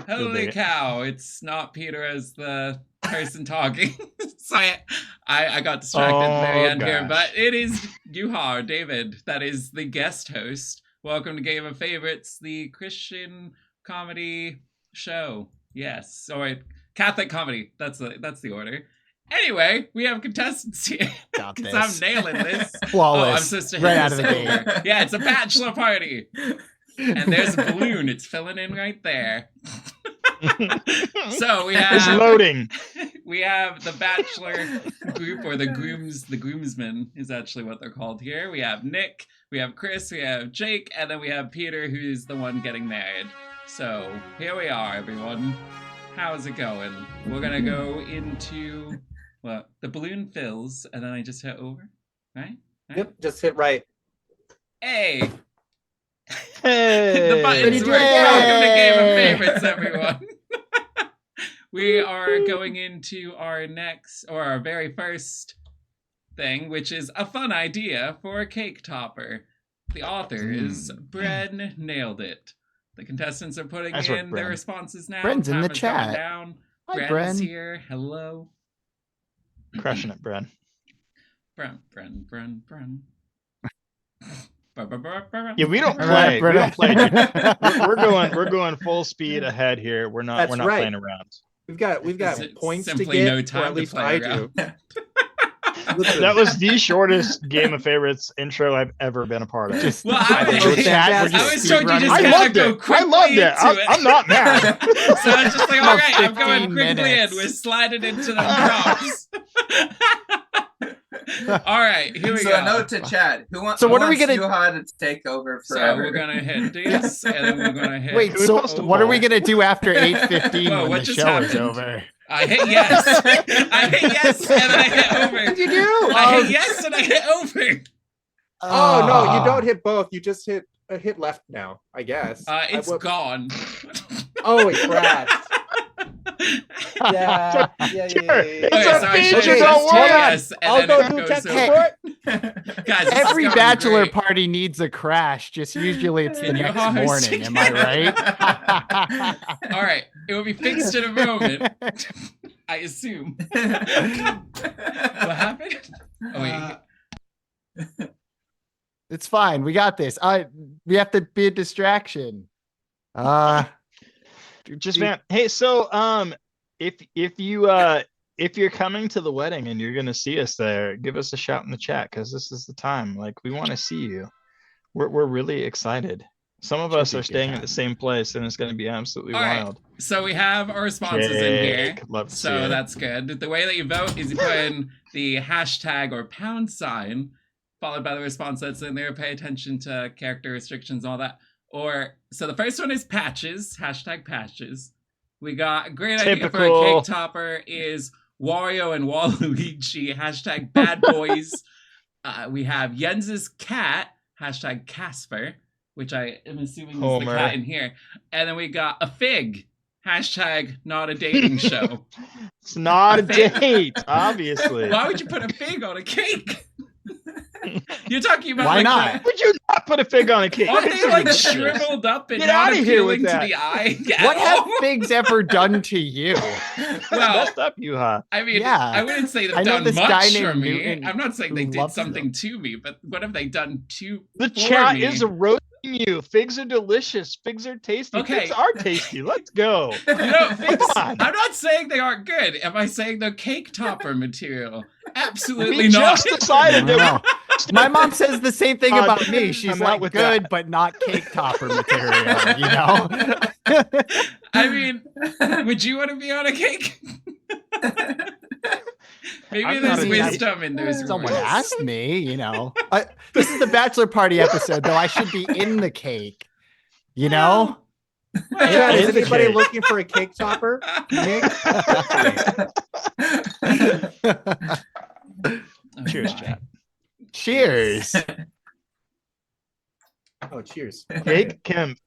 Holy cow, it's not Peter as the person talking. So I got distracted at the very end here, but it is Yuha, David, that is the guest host. Welcome to Game of Favorites, the Christian comedy show. Yes, or Catholic comedy. That's the order. Anyway, we have contestants here. Because I'm nailing this. Flawless. Oh, I'm supposed to hit right out of the gate. Yeah, it's a bachelor party. And there's a balloon. It's filling in right there. So we have it's loading. We have the bachelor group, or the groomsmen is actually what they're called here. We have Nick, we have Chris, we have Jake, and then we have Peter, who's the one getting married. So here we are, everyone. How's it going? We're gonna go into the balloon fills, and then I just hit over, right? Yep, just hit right. Hey. Hey. The buttons work. Welcome to Game of Favorites, everyone. We are going into our very first thing, which is a fun idea for a cake topper. The author is Bren Nailed It. The contestants are putting in their responses now. Bren's in the chat. Down. Hi, Bren's Bren. here. Hello. Crushing it, Bren. Bren. Yeah, we don't play. We don't play. We're going full speed ahead here. We're not playing around. We've got points to simply get, no time or at least to play I around. do. That was the shortest Game of Favorites intro I've ever been a part of. Well, I was told you just gotta go quickly I loved it. into it. I'm not mad. So I was just like, all right, I'm 15 going quickly minutes. in. We're sliding into the prompts. All right, here we go. So a note to Chad. Who wants? So what who are we wants gonna- Yuha to take over So forever? we're gonna hit this, and then we're gonna hit. Wait, so what are we gonna do after 8:15 Whoa, when what the just show is happened? over? I hit yes. I hit yes, and then I hit over. What did you do? I hit yes, and I hit over. Oh no, you don't hit both. You just hit left now, I guess. It's gone. Oh, it crashed. Yeah. It's Okay, a so I showed feature, you don't this worry. yes, and I'll then go it do goes tech over. support. Guys, this Every is going bachelor great. party needs a crash. Just usually it's the And next you're morning. Am I right? All right, it will be fixed in a moment. I assume. What happened? Oh wait. It's fine. We got this. We have to be a distraction. Just man. Hey, so if you're coming to the wedding and you're gonna see us there, give us a shout in the chat because this is the time. Like we want to see you. We're really excited. Some of us are staying at the same place, and it's going to be absolutely wild. So we have our responses in here. Love to see So it. that's good. The way that you vote is you put in the hashtag or pound sign, followed by the response that's in there. Pay attention to character restrictions, all that. So the first one is patches, hashtag patches. We got a great idea for a cake topper is Wario and Waluigi, hashtag bad boys. We have Jens's cat, hashtag Casper, which I am assuming is the cat in here. And then we got a fig, hashtag not a dating show. It's not a date, obviously. Why would you put a fig on a cake? You're talking about Why not? Why would you not put a fig on a cake? Aren't they like shriveled up and Get not outta here with appealing to that. the eye? What have figs ever done to you? Well, Messed up, Yuha. I mean, Yeah. I wouldn't say I they've know done this guy much named for me. Newton I'm not saying they who did loves something to me, but what have they done The for chat me? is roasting you. Figs are delicious. Figs are tasty. Okay. Figs are tasty. Let's go. You know, figs, on. I'm not saying they aren't good. Am I saying they're cake topper material? Absolutely We not. just decided I that know. My mom says the same thing about me. She's I'm not like, with good, that. but not cake topper material, you know? I mean, would you want to be on a cake? Maybe I'm there's not a- wisdom in those Someone rules. asked me, you know. This is the bachelor party episode, though. I should be in the cake, you know? Chad, is It's a anybody cake. looking for a cake topper? Nick? Cheers, chat. Cheers. Oh, cheers. Jake Kemp.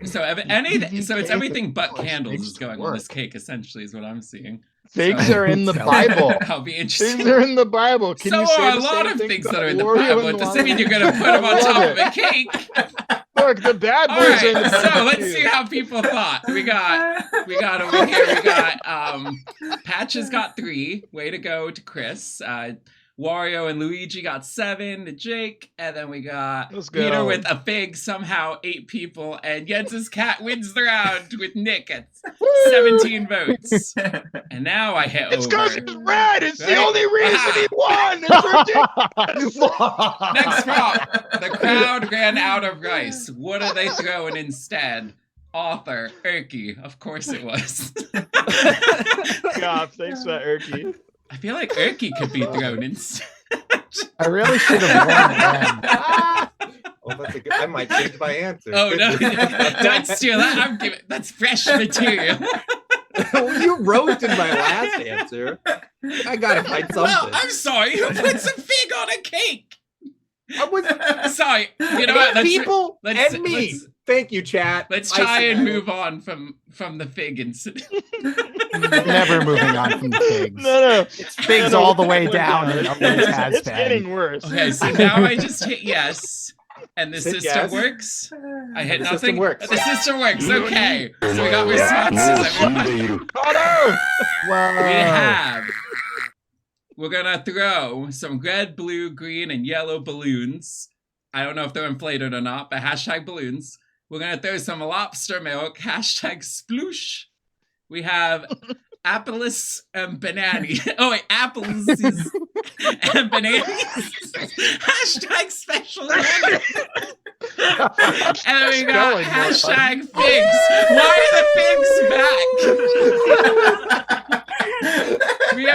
So it's everything but candles is going on this cake. Essentially, is what I'm seeing. Figs So- are in the Bible. I'll be Figs interested. are in the Bible. Can So you say are a the lot same of thing things about that are in the Oreo Bible. and It doesn't mean Waluigi? you're going to put them on I top love of a cake. Look, the bad All boys are in right, the so let's too. see how people thought. We got over here. We got Patches got 3. Way to go to Chris. Wario and Luigi got 7 to Jake, and then we got Let's Peter go. with a fig. Somehow 8 people, and Jens's cat wins the round with Nick at 17 votes. And now I hit It's because over. it's red. It's the Right? only reason he won. It's ridiculous. Next prop. The crowd ran out of rice. What are they throwing instead? Author, Erky. Of course it was. God, thanks for that, Erky. I feel like Erky could be thrown instead. I really should have won then. Oh, that's a good. I might change my answer. Oh no! Don't steal that. I'm giving. That's fresh material. You roasted my last answer. I gotta find something. Well, I'm sorry. Who puts a fig on a cake? I was Sorry. You know what? people let's- and me. let's- Thank you, chat. Let's I try and support. move on from the fig incident. Never moving on from the figs. No. Figs all the way down. And always has It's been. getting worse. Okay, so now I just hit yes, and the Hit system yes. works. I hit The nothing. system works. The system works. Okay, so we got responses. Everybody. Oh Whoa. We have. We're gonna throw some red, blue, green, and yellow balloons. I don't know if they're inflated or not, but hashtag balloons. We're gonna throw some lobster milk. Hashtag sploosh. We have apples and bananas. Oh wait, apples and bananas. Hashtag special. And we got Spelling more hashtag figs. Why are the figs back?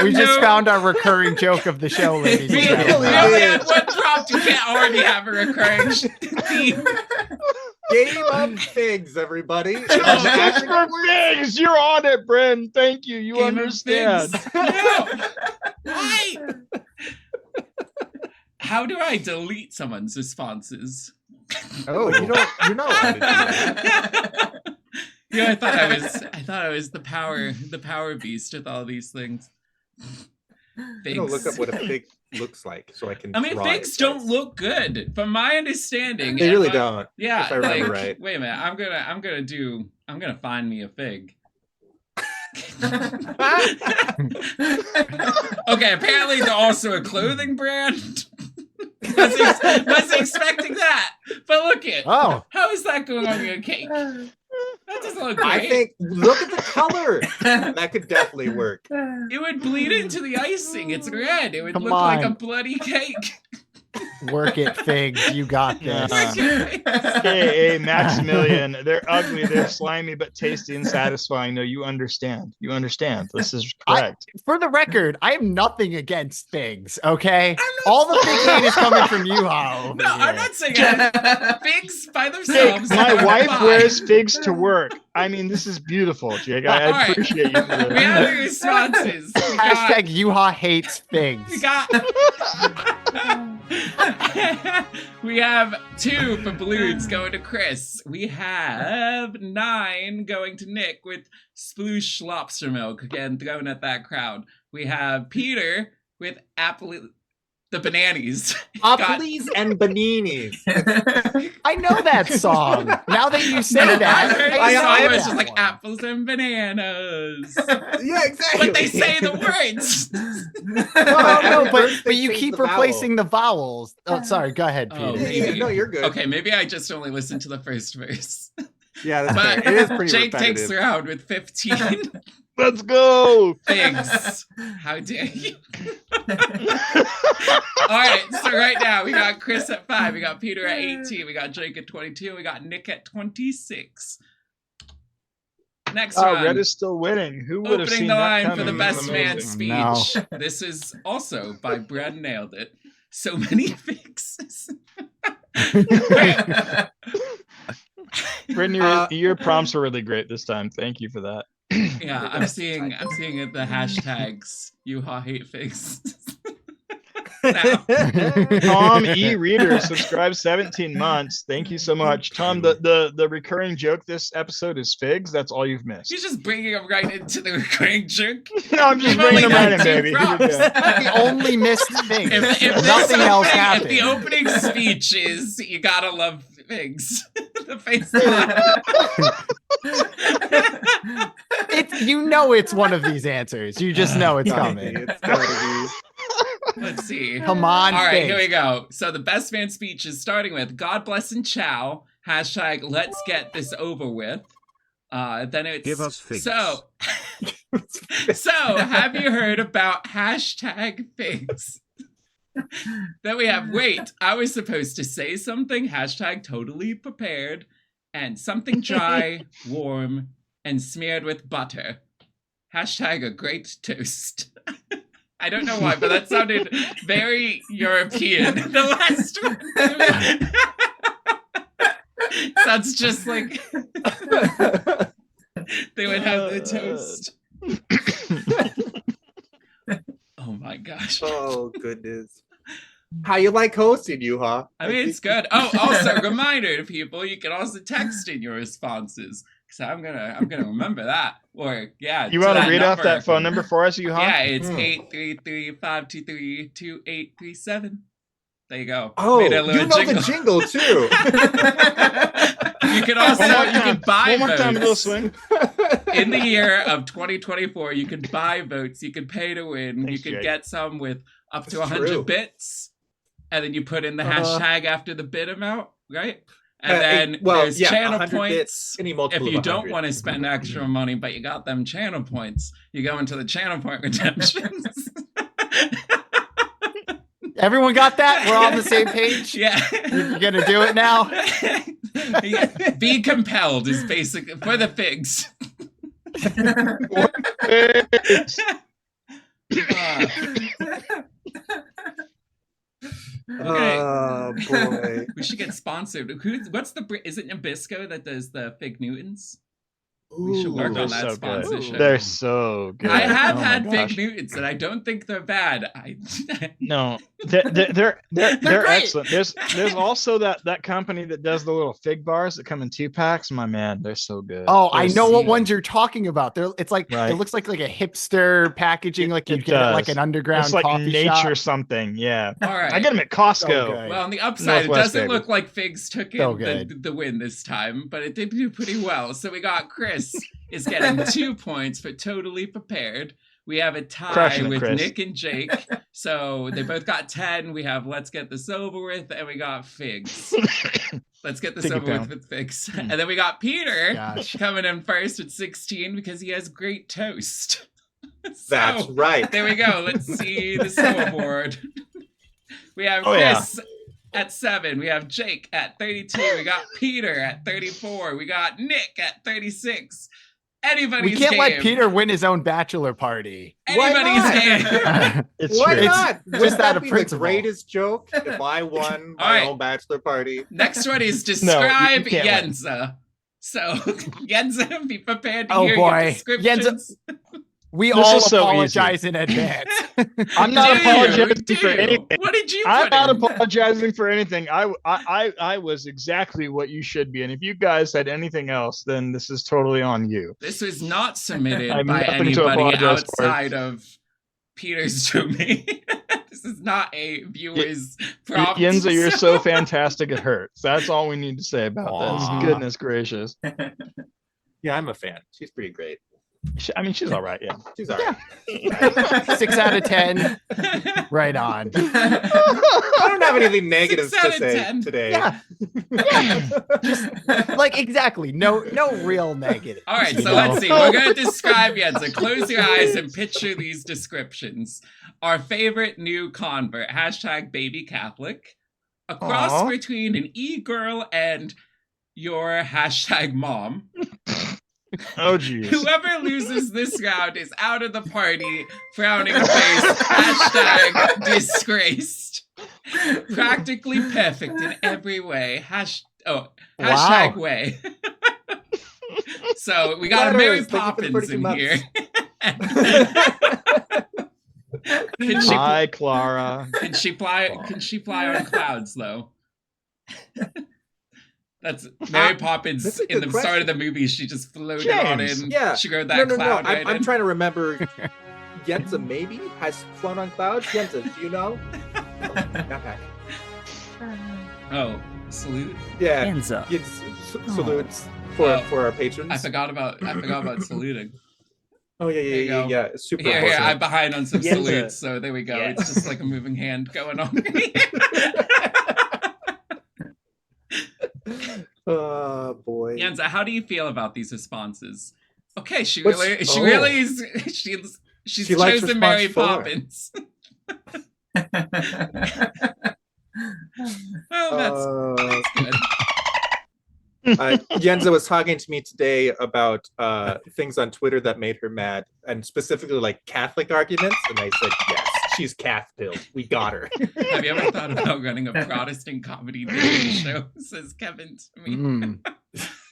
We just found our recurring joke of the show, ladies We, and we gentlemen. only had one prompt. You can't already have a recurring theme. Game of figs, everybody. Sticks for figs. You're on it, Bryn. Thank you. You Game of understand. figs. No. Why? How do I delete someone's responses? Oh, you're not allowed to do that. Yeah, I thought I was the power beast with all these things. I'm Figs. gonna look up what a fig looks like so I can. I mean, draw figs it, don't guys. look good, from my understanding. They and really my- don't. Yeah, if I remember like, right. wait a minute. I'm gonna find me a fig. Okay, apparently they're also a clothing brand. was expecting that, but look it. Oh, How is that going on your cake? That doesn't look great. I think look at the color. That could definitely work. It would bleed into the icing. It's red. It would Come look like a on. bloody cake. work it, figs. You got this. Hey, Maximilian. They're ugly. They're slimy, but tasty and satisfying. No, you understand. You understand. This is correct. For the record, I have nothing against figs, okay? All the fig hate is coming from you, Ho. No, I'm not saying it. Figs by themselves. My are wife fine. wears figs to work. I mean, this is beautiful, Jake. All I right. appreciate you for We this. have the responses. Hashtag Yuha hates We figs. got. We have 2 for balloons going to Chris. We have 9 going to Nick with sploosh lobster milk again thrown at that crowd. We have Peter with the bananas. Apples and bananas. I know that song. Now that you say I that, heard the I song have was that just like one. apples and bananas. Yeah, exactly. But they say the words. Oh, no, Every but birthday you sings keep the vowel. replacing the vowels. Oh, sorry. Go ahead, Oh, Peter. maybe. No, you're good. Okay, maybe I just only listened to the first verse. Yeah, that's But fair. It is pretty Jake takes repetitive. the round with 15 Let's go. figs. How dare you? All right, so right now we got Chris at 5, we got Peter at 18, we got Jake at 22, we got Nick at 26. Next Oh, one. Red is still winning. Who would have Opening seen the that line coming? for the best man Amazing. speech. No. This is also by Brad Nailed It. So many fixes. Brittany, your prompts were really great this time. Thank you for that. Yeah, I'm seeing it, the hashtags. Yuha hate figs. Now. Tom E. Reader subscribed 17 months. Thank you so much. Tom, the recurring joke this episode is figs. That's all you've missed. You're just bringing him right into the recurring joke. No, I'm just You've bringing only them right in, got 2 baby. Here we prompts. go. The only missed thing. If Nothing else If happened. the opening speech is, you gotta love figs. The face. It's one of these answers. You just know it's coming. It's gotta Let's see. Come on, All right, figs. here we go. So the best man speech is starting with God bless and ciao. Hashtag let's get this over with. Then it's Give us figs. So have you heard about hashtag figs? Then we have wait, I was supposed to say something, hashtag totally prepared, and something dry, warm, and smeared with butter. Hashtag a great toast. I don't know why, but that sounded very European. The last one. Sounds just like they would have the toast. Oh my gosh. Oh goodness. How you like hosting, you, huh? I mean, it's good. Oh, also, reminder to people, you can also text in your responses. So I'm gonna remember that. Or yeah. You want to read off that phone number for us, Yuhan? Yeah, it's 833-523-2837. There you go. Oh, Made a you little know jingle. the jingle too. You can also you can buy One more time, little votes. swing. In the year of 2024, you can buy votes. You can pay to win. Thanks, you can Jake. get some with up to That's 100 true. bits, and then you put in the Uh-huh. hashtag after the bit amount, right? And then well, there's yeah, channel 100 points. bits, any If multiple you of don't 100. want to spend extra money, but you got them channel points, you go into the channel point redemptions. Everyone got that? We're all on the same page? Yeah. You're going to do it now? Be compelled is basic for the figs. Okay. Oh boy. We should get sponsored. What's is it Nabisco that does the Fig Newtons? We should work Ooh. on They're that so good. sponsorship. They're so good. I have Oh my had gosh. Fig Newtons and I don't think they're bad. No, they're great. excellent. There's also that company that does the little fig bars that come in 2-packs. My man, they're so good. Oh, I They're know so what good. ones you're talking about. It's like Right. it looks like a hipster packaging, like you It get it like does. an underground It's like coffee nature shop. something. Yeah, All right. I get them at Costco. So good. Well, on the upside, Northwest, it doesn't baby. look like Figs took So in good. the win this time, but it did do pretty well. So we got Chris is getting 2 points for totally prepared. We have a tie Crushing it, with Chris. Nick and Jake. So they both got 10. We have Let's Get This Over With, and we got Figs. Let's get this Take it over down. with Figs. And then we got Peter Gosh. coming in first with 16 because he has great toast. That's right. There we go. Let's see the scoreboard. We have Oh, yeah. Chris at 7. We have Jake at 32. We got Peter at 34. We got Nick at 36. Anybody's We can't game. let Peter win his own bachelor party. Why Anybody's not? game. It's Why true. not? just Wouldn't out that of be principle. the greatest joke if I won All my right. own bachelor party? Next one is No, describe you can't win. Yenza. So, Yenza, be prepared to Oh, hear boy. your descriptions. We This all is so apologize in advance. I'm not Do you? apologizing Do for you? anything. What did you I'm put not in? apologizing for anything. I was exactly what you should be. And if you guys had anything else, then this is totally on you. This was not submitted I have by nothing to anybody apologize for. outside of Peter's domain. This is not a viewer's prompt. Yenza, you're so fantastic it hurts. That's all we need to say about Aw. this. Goodness gracious. Yeah, I'm a fan. She's pretty great. I mean, she's all right. Yeah. She's all right. 6 out of 10. Right on. I don't have anything negative 6 to out of say 10. today. Yeah. Like exactly. No real negative. All right, you so know? let's see. We're going to describe Yenza. Close your eyes and picture these descriptions. Our favorite new convert, hashtag baby Catholic. A cross Aw. between an e-girl and your hashtag mom. Oh, geez. Whoever loses this round is out of the party. Frowning face. Hashtag disgraced. Practically perfect in every way. Hashtag way. So we got a Mary Flatterers, thank you for the Poppins 42 in months. here. Hi, Clara. Can she fly on clouds though? That's Mary Poppins that's a in the good start of question. the movie. She just floated on James. in. Yeah. She rode that No. cloud right I'm in. trying to remember. Yenza maybe has flown on clouds. Yenza, do you know? Oh, not back. Oh, salute. Yeah. Hands up. Salutes Oh. for our patrons. I forgot about saluting. Oh yeah, There you go. yeah. Super Here, important. I'm behind on some Yes. salutes, so there we go. Yes. It's just like a moving hand going on. Oh boy. Yenza, how do you feel about these responses? Okay, she What's- really is. She's She likes chosen Mary response 4. Poppins. Well, that's good. Yenza was talking to me today about things on Twitter that made her mad, and specifically like Catholic arguments. And I said, yes, she's Catholic. We got her. Have you ever thought about running a Protestant comedy dating show? Says Kevin to me.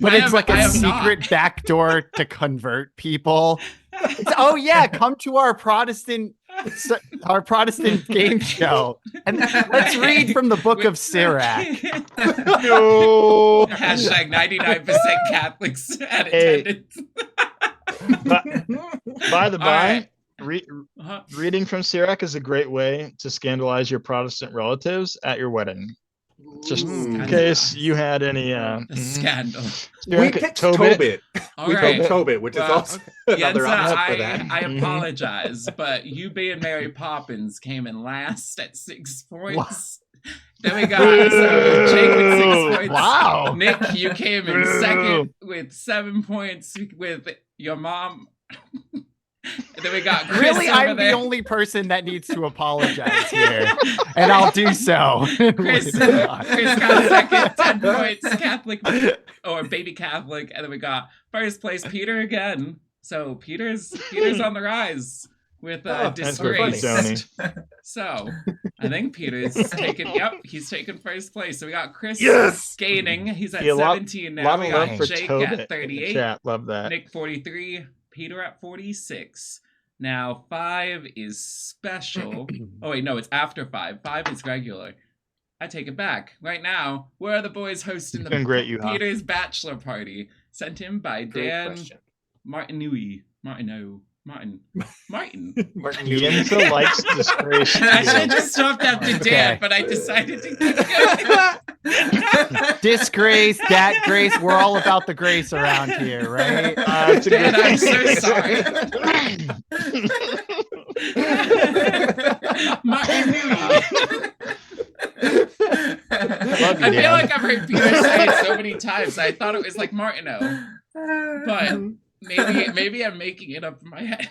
But I it's have- like I a have not. secret backdoor to convert people. Oh yeah, come to our Protestant game show, and let's read from the Book of Sirach. No. Hashtag 99% Catholics at Hey. attendance. By the All by, right. Uh-huh. reading from Sirach is a great way to scandalize your Protestant relatives at your wedding. Just in Ooh. case you had any A scandal. We Sirach, picked Tobit. Tobit. All We right. picked Tobit, which Well, is also another Yenza, option for that. I apologize, but you being Mary Poppins came in last at 6 points. Then we got so Jake with 6 points. Wow. Nick, you came in second with 7 points with your mom. And then we got Chris Really, over I'm there. the only person that needs to apologize here, and I'll do so. Chris got second, 10 points, Catholic or baby Catholic, and then we got first place Peter again. So Peter's on the rise with That's very disgrace. funny. So I think Peter's he's taken first place. So we got Chris gaining. He's at Yeah, 17 now. Lot We of got love for Jake Tobit at in the 38. chat. Love that. Nick 43, Peter at 46. Now 5 is special. Oh wait, no, it's after 5. 5 is regular. I take it back. Right now, where are the boys hosting It's the been great, you have. Peter's Bachelor Party? Sent in by Great Dan question. Martin. Martin Yenza likes disgrace. I should have just stopped after Dan, Okay. but I decided to keep going. Disgrace, that grace. We're all about the grace around here, right? It's a good Dan, I'm so sorry. Martin Newey. Love you, I feel Dan. like I've heard Peter say it so many times. I thought it was like Martineau, but maybe I'm making it up in my head.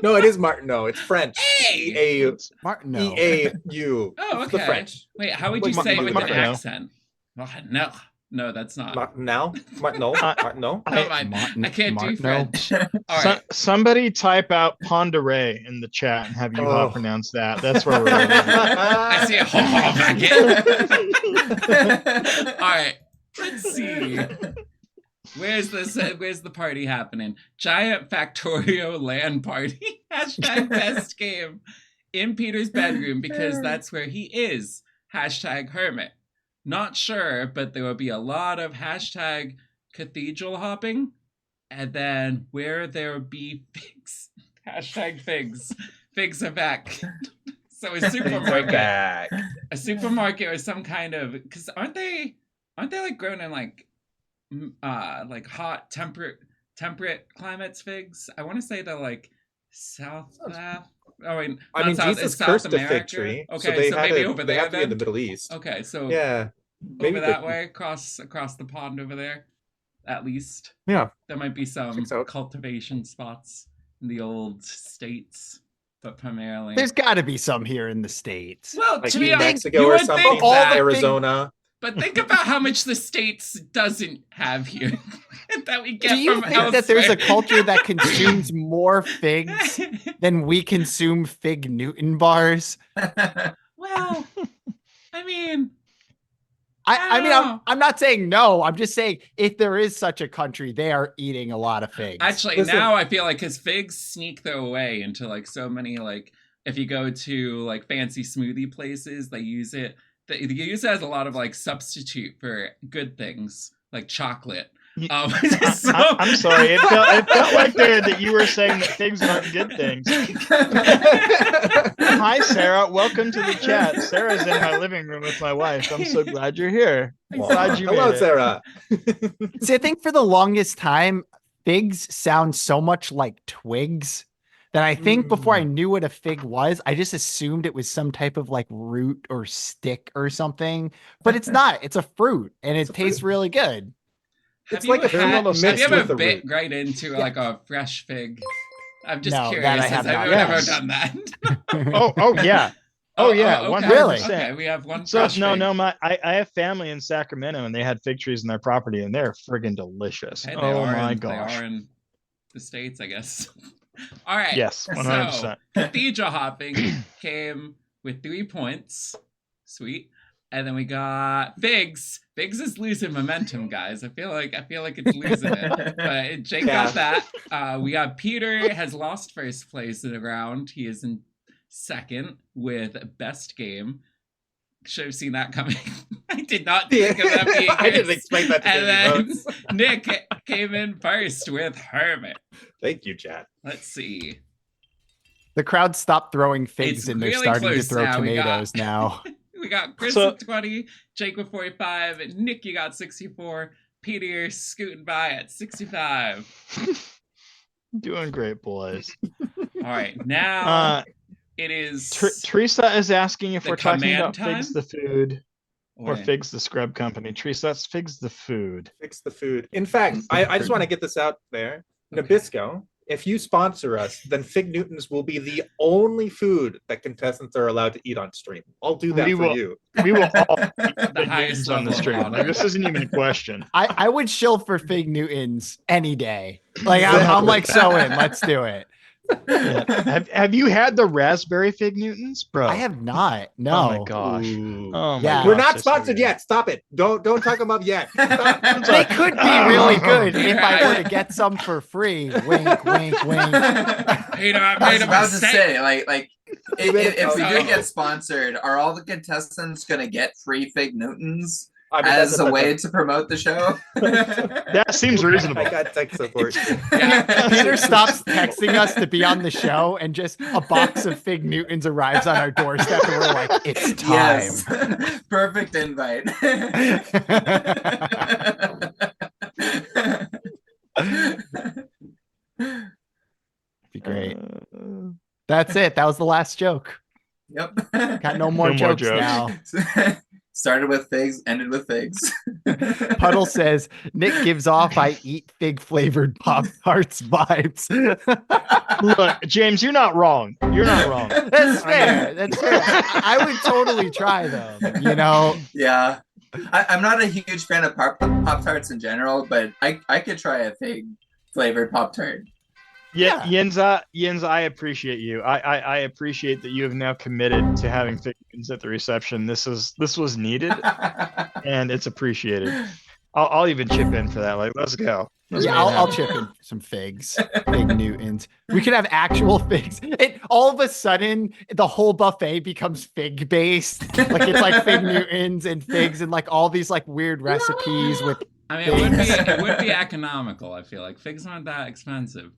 No, it is Martin. No, it's French. Hey! Martin, no. E-A-U. Oh, It's the okay. French. Wait, how would you Like say it with an Martineau. accent? No, no, that's not. Martinel? Martinel? Martinel? Never mind. I can't do Martineau. French. All right. Somebody type out Ponderay in the chat and have you Oh. pronounce that. That's where we're at. I see a ho-ho back. All right. Let's see. Where's the party happening? Giant Factorio LAN party. Hashtag best game. In Peter's bedroom because that's where he is. Hashtag hermit. Not sure, but there will be a lot of hashtag cathedral hopping. And then where there be figs. Hashtag figs. Figs are back. So a supermarket. Back. A supermarket or some kind of, because aren't they like grown in like hot temperate climates, figs? I want to say they're like South. Oh wait, I mean, not South, Jesus it's South cursed a fig America. tree, Okay, so they so had maybe to, over they there have to be in the then. Middle East. Okay, so Yeah, maybe over that the- way, across the pond over there, at least. Yeah. There might be some Checks out. cultivation spots in the old states, but primarily. There's got to be some here in the States. well, like to New be honest, Mexico you or would something. think all that, the Arizona. but think about how much the States doesn't have here that we get Do you from think that there's a elsewhere. culture that consumes more figs than we consume fig Newton bars? Well, I mean, I mean, know. I'm not saying no. I'm just saying if there is such a country, they are eating a lot of figs. actually, Listen. now I feel like because figs sneak their way into like so many like if you go to like fancy smoothie places, they use it. They use it as a lot of like substitute for good things like chocolate. So I'm sorry. It felt like that you were saying that things aren't good things. Hi, Sarah. Welcome to the chat. Sarah's in my living room with my wife. I'm so glad you're here. I'm glad you Hello, made it. Sarah. See, I think for the longest time, figs sound so much like twigs that I think before I knew what a fig was, I just assumed it was some type of like root or stick or something. But it's not. It's a fruit, and it tastes really good. It's like a have you mixed ever with a bit root. right into like a fresh fig? I'm just No, curious. that I have not. I've never Yes. done that. Oh yeah. Oh yeah. okay. 100%. Really? Okay, we have one So fresh no, fig. I have family in Sacramento, and they had fig trees in their property, and they're friggin' delicious. Hey, Oh my gosh. They are in the States, I guess. All right. Yes, 100%. So cathedral hopping came with 3 points. Sweet. And then we got figs. Figs is losing momentum, guys. I feel like it's losing it. But Jake got that. We got Peter has lost first place in the round. He is in second with best game. Should have seen that coming. I did not think of that being I didn't expect that to And be then votes. Nick came in first with Hermit. Thank you, Chad. Let's see. The crowd stopped throwing figs It's and they're really starting to close throw now. tomatoes now. We got Chris So- with 20, Jake with 45, and Nick, you got 64. Peter scooting by at 65. Doing great, boys. All right, now it is Teresa is asking if The we're talking command about time? Figs the food or Wait. Figs the Scrub Company. Teresa, that's Figs the food. Fix the food. In fact, I just want to get this out there. Nabisco, if you sponsor us, then Fig Newtons will be the only food that contestants are allowed to eat on stream. I'll do that We for will- you. We will all The highest on the level of stream. honor. Like, this isn't even a question. I would shill for Fig Newtons any day. Like I'm like so in. Let's do it. Yeah. Have you had the raspberry Fig Newtons, bro? I have not. No. Oh my gosh. Ooh. Oh my Yeah. gosh, We're not that's so sponsored good. yet. Stop it. Don't talk about yet. Stop. They could be really good if I were to get some for free. Wink, wink, wink. Peter, I I made was a about to mistake. say, like, if we do Oh. get sponsored, are all the contestants gonna get free Fig Newtons I mean, as that's a way to promote the show? That seems reasonable. I got tech support. Yeah. Peter stops texting us to be on the show, and just a box of Fig Newtons arrives on our doorstep, and we're like, it's time. Yes, perfect invite. Be great. That's it. That was the last joke. Yep. Got no more No more jokes jokes. now. Started with figs, ended with figs. Puddle says, Nick gives off I eat fig flavored Pop Tarts vibes. Look, James, you're not wrong. You're not wrong. That's fair. That's fair. I would totally try them, you know? Yeah. I'm not a huge fan of Pop-Tarts in general, but I could try a fig flavored Pop-Tart. Yeah, Yeah. Jens, I appreciate you. I appreciate that you have now committed to having Fig Newtons at the reception. This was needed, and it's appreciated. I'll even chip in for that. Like, let's go. Let's Yeah, make it I'll happen. chip in for some figs, Fig Newtons. We could have actual figs. It all of a sudden the whole buffet becomes fig based. Like it's like Fig Newtons and figs and like all these like weird recipes with. I mean, it would be economical. I feel like figs aren't that expensive,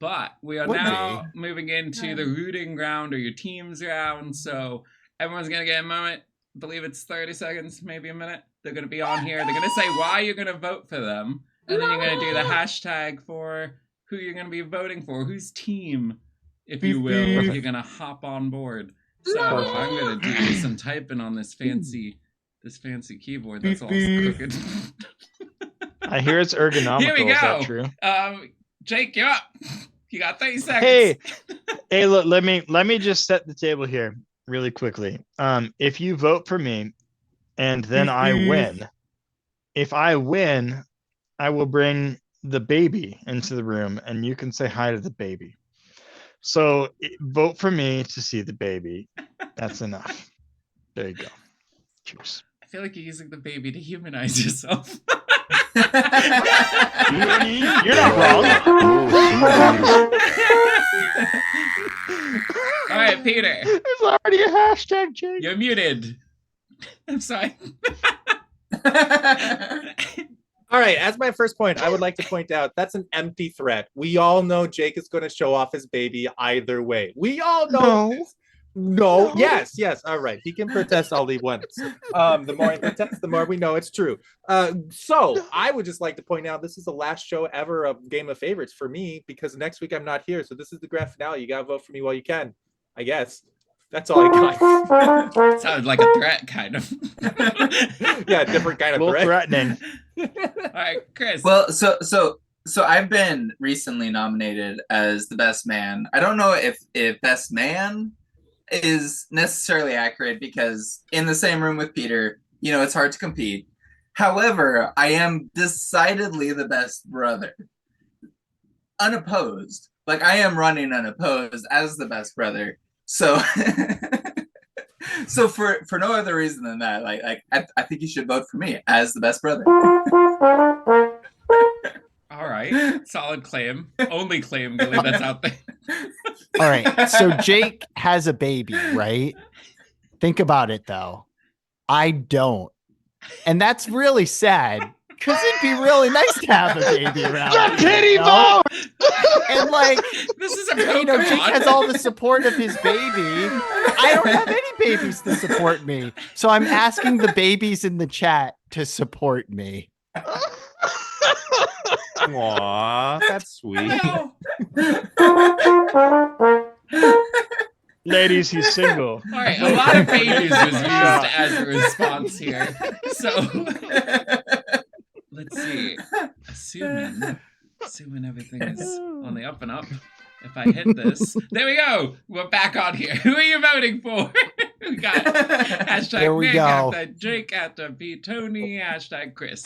but we are Would now moving into the rooting round or your team's round. So everyone's gonna get a moment. I believe it's 30 seconds, maybe a minute. They're gonna be on here. They're gonna say why you're gonna vote for them, and then you're gonna do the hashtag for who you're gonna be voting for, whose team, if you will, you're gonna hop on board. So I'm gonna do some typing on this fancy keyboard that's all crooked. I hear it's ergonomical. Here we Is that go. true? Jake, you're up. You got 30 seconds. Hey, look, let me just set the table here really quickly. If you vote for me and then I win, if I win, I will bring the baby into the room and you can say hi to the baby. So vote for me to see the baby. That's enough. There you go. Cheers. I feel like you're using the baby to humanize yourself. You're not wrong. All right, Peter, There's already a hashtag, Jake. you're muted. I'm sorry. All right, as my first point, I would like to point out that's an empty threat. We all know Jake is going to show off his baby either way. We all know this. No. Yes. All right. He can protest all he wants. The more he protests, the more we know it's true. So I would just like to point out this is the last show ever of Game of Favorites for me because next week I'm not here. So this is the grand finale. You gotta vote for me while you can. I guess. That's all I got. Sounds like a threat, kind of. Yeah, different kind A of little threat. threatening. All right, Chris. Well, so I've been recently nominated as the best man. I don't know if best man is necessarily accurate because in the same room with Peter, it's hard to compete. However, I am decidedly the best brother. Unopposed. Like I am running unopposed as the best brother. So so for no other reason than that, I think you should vote for me as the best brother. All right, solid claim. Only claim, Gilly, that's out there. All right. So Jake has a baby, right? Think about it though. I don't. And that's really sad because it'd be really nice to have a baby around. The pity vote! And like, This is a Jake has all the support of his baby. I don't have any babies to support me. So I'm asking the babies in the chat to support me. Aw, that's sweet. Ladies, he's single. All right, a lot of babies was used as a response here. So let's see. Assuming everything is on the up and up. If I hit this, there we go. We're back on here. Who are you voting for? We got hashtag There we Nick, go. hashtag Jake, hashtag PTONY, hashtag Chris.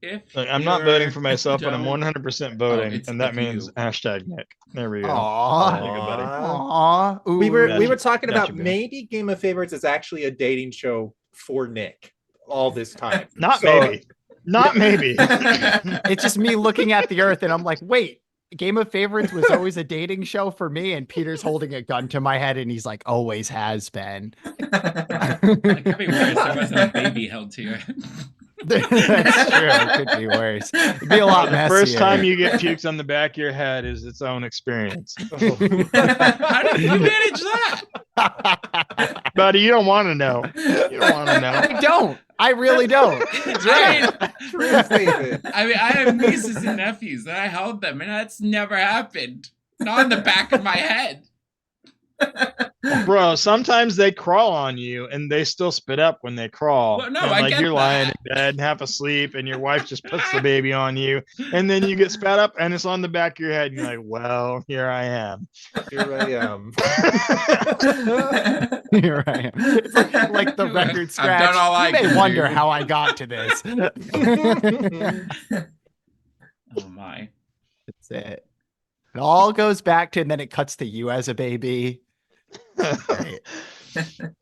If Look, I'm not voting for myself, but I'm 100% voting, it's and that for you. means hashtag Nick. There we go. Aw. There you go, buddy. Aw. Ooh. We were Gotcha. talking Gotcha, about man. maybe Game of Favorites is actually a dating show for Nick all this time. Not So- maybe. Not maybe. It's just me looking at the earth and I'm like, wait, Game of Favorites was always a dating show for me. And Peter's holding a gun to my head and he's like, always has been. It could be worse. There wasn't a baby held to your head. That's true. It could be worse. It'd be a lot The messier. first time you get pukes on the back of your head is its own experience. How did you manage that? Buddy, you don't want to know. You don't want to know. I don't. I really don't. That's right. True statement. I mean, I have nieces and nephews, and I held them, and that's never happened. Not in the back of my head. Bro, sometimes they crawl on you and they still spit up when they crawl. Well, no, And, I like get you're lying that. in bed, half asleep, and your wife just puts the baby on you, and then you get spat up and it's on the back of your head, and you're like, well, here I am. Here I am. Here I am. It's like the record I've scratch. done all I You may can wonder do. how I got to this. Oh my. That's it. It all goes back to, and then it cuts to you as a baby. Great.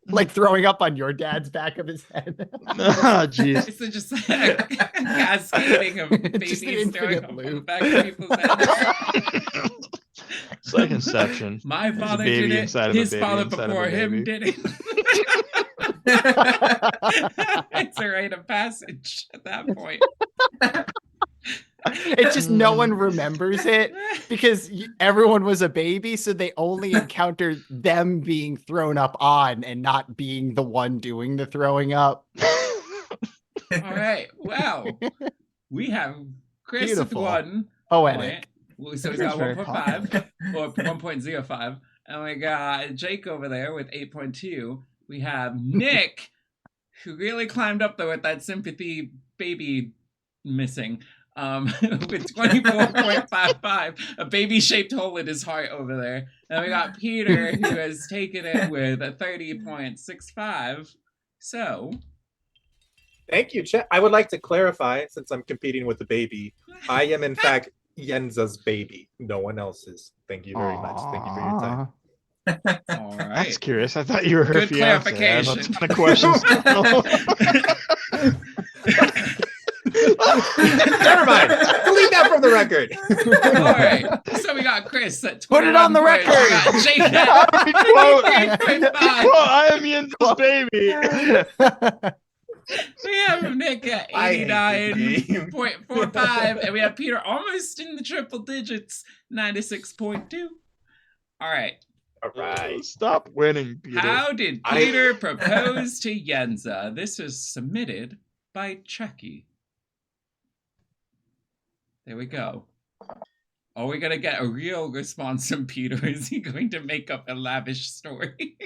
Like throwing up on your dad's back of his head. Oh, jeez. It's just a cascading of Just an babies throwing infinite up on the loop. back of people's heads. It's like Inception. My There's a father baby did it. inside of a His baby father inside of a before him baby. did it. It's a rite of passage at that point. It's just no one remembers it because everyone was a baby, so they only encountered them being thrown up on and not being the one doing the throwing up. All right. Well, we have Chris Beautiful. with 1 Poetic. point. So he's got 1.5 or 1.05. And we got Jake over there with 8.2. We have Nick, who really climbed up there with that sympathy baby missing. With 24.55, a baby-shaped hole in his heart over there. And we got Peter, who has taken it with a 30.65. So, Thank you, Chet. I would like to clarify, since I'm competing with the baby, I am in fact Yenza's baby. No one else's. Thank you very much. Thank you for your time. all right. That's curious. I thought you were her Good fiance. I have a clarification. ton of questions. Never mind. Delete that from the record. All right. So we got Chris at 21 Put it on the points. We record. got Jake at Quote, 23.5. quote, I am Yen's baby. We have Nick at I hate this game. 89.45, and we have Peter almost in the triple digits, 96.2. All right. All right. Stop winning, Peter. How did Peter propose to Yenza? This was submitted by Chucky. There we go. Are we going to get a real response from Peter? Is he going to make up a lavish story?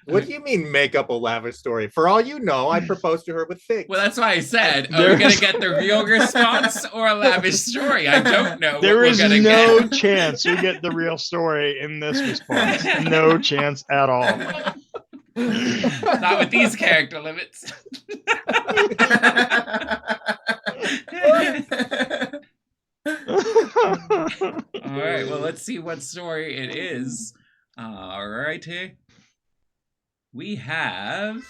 What do you mean make up a lavish story? For all you know, I proposed to her with figs. Well, that's why I said, are we going to get the real response or a lavish story? I don't know. There is no get. chance you get the real story in this response. No chance at all. Not with these character limits. All right, well, let's see what story it is. All righty. We have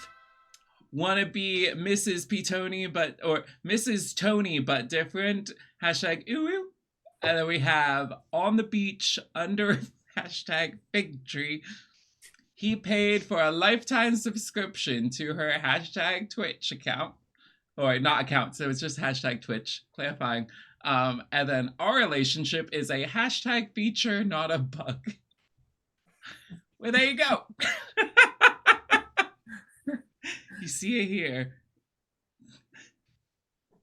wanna be Mrs. PTONY or Mrs. Tony but different. Hashtag ooh. And then we have on the beach under hashtag fig tree. He paid for a lifetime subscription to her hashtag Twitch account. Or not account, so it's just hashtag Twitch, clarifying. And then our relationship is a hashtag feature, not a bug. Well, there you go. You see it here.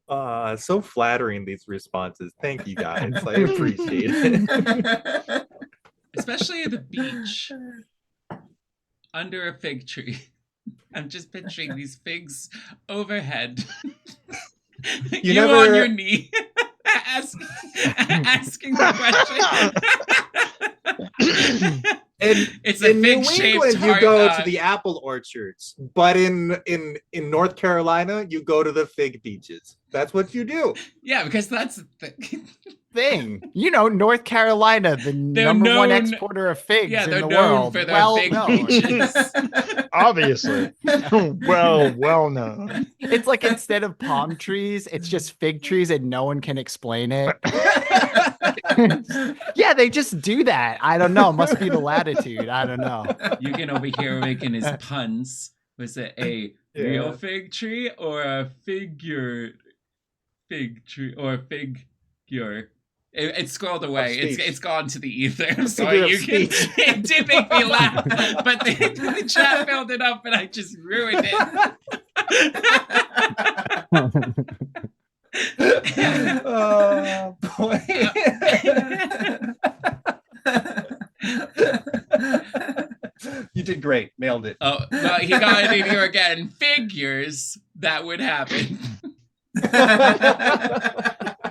So flattering, these responses. Thank you, guys. I appreciate it. Especially at the beach. Under a fig tree. I'm just picturing these figs overhead. You never... on your knee. asking the question. It's a in New fig-shaped England, heart, you go to the apple orchards, but in North Carolina, you go to the fig beaches. That's what you do. Yeah, because that's the thing. You know, North Carolina, the number one exporter of figs in the world. For their fig beaches. Obviously. well known. It's like instead of palm trees, it's just fig trees and no one can explain it. Yeah, they just do that. I don't know. Must be the latitude. I don't know. You can over here making his puns. Was it a real fig tree or a figure fig tree or figure? It scrolled away. It's gone to the ether. I'm sorry. It did make me laugh, but the chat filled it up and I just ruined it. Oh boy. You did great. Nailed it. Oh, well, he got it in here again. Figures that would happen.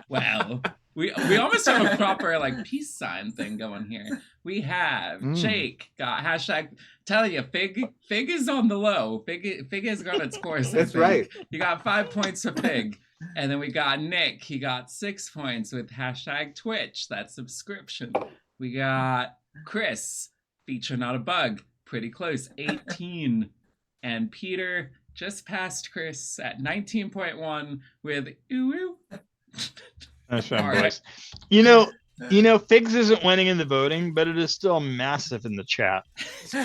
Well, we almost have a proper like peace sign thing going here. We have Jake got hashtag telling you Fig is on the low. Fig has gone its course. That's right. You got 5 points for Fig. And then we got Nick. He got 6 points with hashtag Twitch. That's subscription. We got Chris, feature not a bug. Pretty close, 18. And Peter just passed Chris at 19.1 with ooh. That's fun, Right. boys. You know, Figs isn't winning in the voting, but it is still massive in the chat.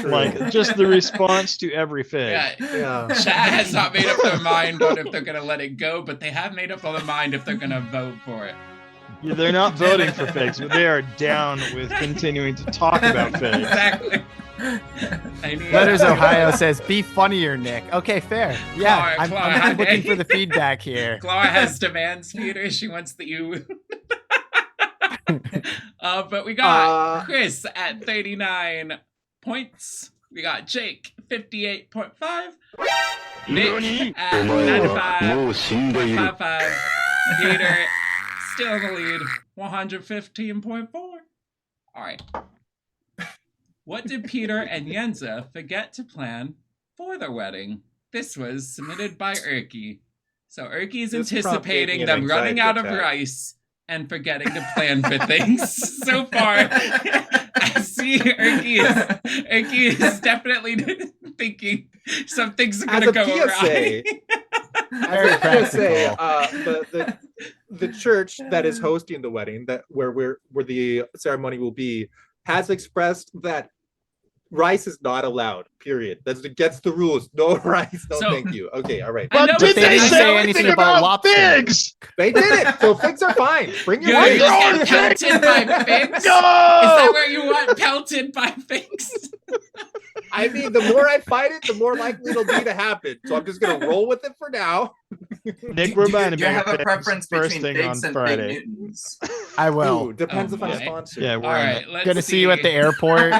Like just the response to every Fig. Yeah. Chat has not made up their mind on if they're gonna let it go, but they have made up on their mind if they're gonna vote for it. Yeah, they're not voting for Figs, but they are down with continuing to talk about Figs. Exactly. Letters Ohio says, "Be funnier, Nick." Okay, fair. Yeah, I'm looking for the feedback here. Clara has demands, Peter. She wants the ooh. But we got Chris at 39 points. We got Jake 58.5. Nick at 95.55. Peter still in the lead, 115.4. All right. What did Peter and Yenza forget to plan for their wedding? This was submitted by Erky. So Erky is anticipating them running out of rice and forgetting to plan for things. So far, I see Erky is definitely thinking some things are going to go awry. As a PSA, the church that is hosting the wedding, where the ceremony will be, has expressed that rice is not allowed. Period. That's against the rules. No rice. No, So- thank you. Okay, all right. I know, But but did they they didn't say say anything about lobster. figs? They did it. So figs are fine. Bring your You're figs. just getting pelted by figs? Is No! that where you want pelted by figs? I mean, the more I fight it, the more likely it'll be to happen. So I'm just gonna roll with it for now. Nick, we're buying Do a you bag have of a figs preference first between thing on figs and Friday. Big Newtons? I Ooh, will. depends Oh if I'm my. sponsored. Yeah, All we're in right, it. let's Gonna see you at the airport.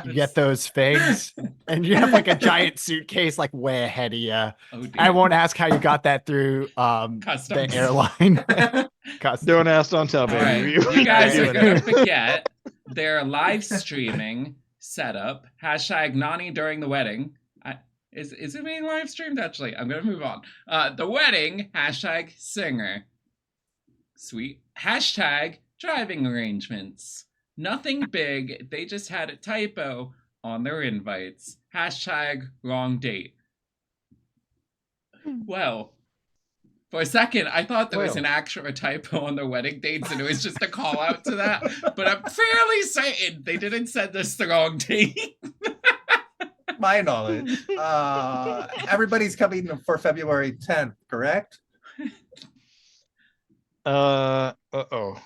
You get Let's- those figs, and you have like a giant suitcase like way ahead of you. Oh, dear. I won't ask how you got that through the Customs. airline. Customs. Don't ask, don't tell, All right, baby. you guys are doing gonna it. forget their live streaming setup. Hashtag Nani during the wedding. Is it being live streamed? Actually, I'm gonna move on. The wedding. Hashtag singer. Sweet. Hashtag driving arrangements. Nothing big. They just had a typo on their invites. Hashtag wrong date. Well, for a second, I thought there was an actual typo on their wedding dates, and it was just a call out to that. But I'm fairly certain they didn't send us the wrong date. My knowledge. Everybody's coming for February 10th, correct? Uh-oh.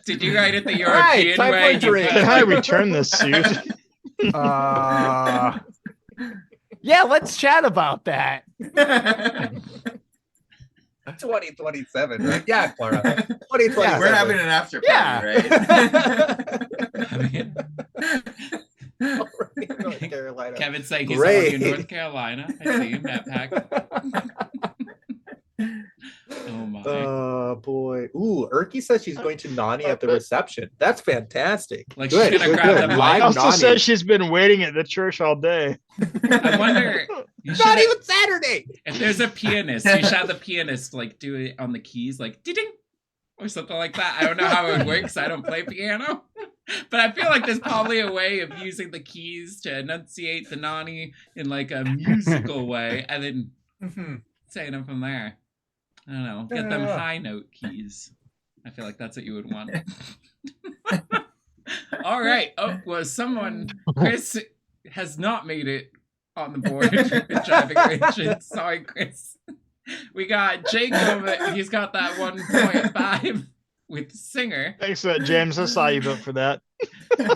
Did you write it the Right, European time for way? a drink. Can I return this suit? Yeah, let's chat about that. 2027, right? Yeah, Clara. 2027. Yeah. We're having an after party, Yeah. right? I mean, North Carolina. Kevin's saying he's Great. already in North Carolina. I see him, Matt Pack. Oh my. Oh boy. Ooh, Erky says she's going to Nani at the reception. That's fantastic. Like, Good, she's gonna good, grab good. the mic. Live Also Nani. says she's been waiting at the church all day. I wonder. You Not should, even Saturday. if there's a pianist, you should have the pianist like do it on the keys, like ding or something like that. I don't know how it works. I don't play piano, but I feel like there's probably a way of using the keys to enunciate the Nani in like a musical way, and then Mhm. saying them from there. I don't know. Get them Yeah. high note keys. I feel like that's what you would want. All right. Oh, well, Chris has not made it on the board with driving arrangements. Sorry, Chris. We got Jake over. He's got that 1.5 with singer. Thanks for that, James. I saw you vote for that.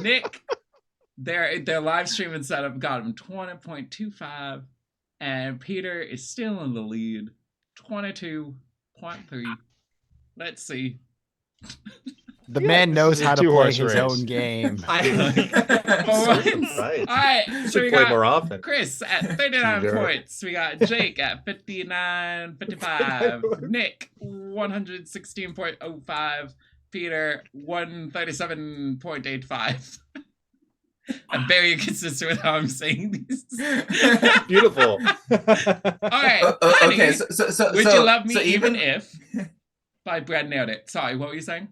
Nick, their live streaming setup got him 20.25, and Peter is still in the lead, 22.3. Let's see. The man knows is a how to play two-horse his race. own game. For So once. surprised. All right, You so should we play got more often. Chris at 39 Sure. points. We got Jake at 59.55. Nick 116.05. Peter 137.85. I'm very consistent with how I'm saying these. Beautiful. All right. Honey, Okay, so Would You Love Me so Even If by Brad Nailed It. Sorry, what were you saying?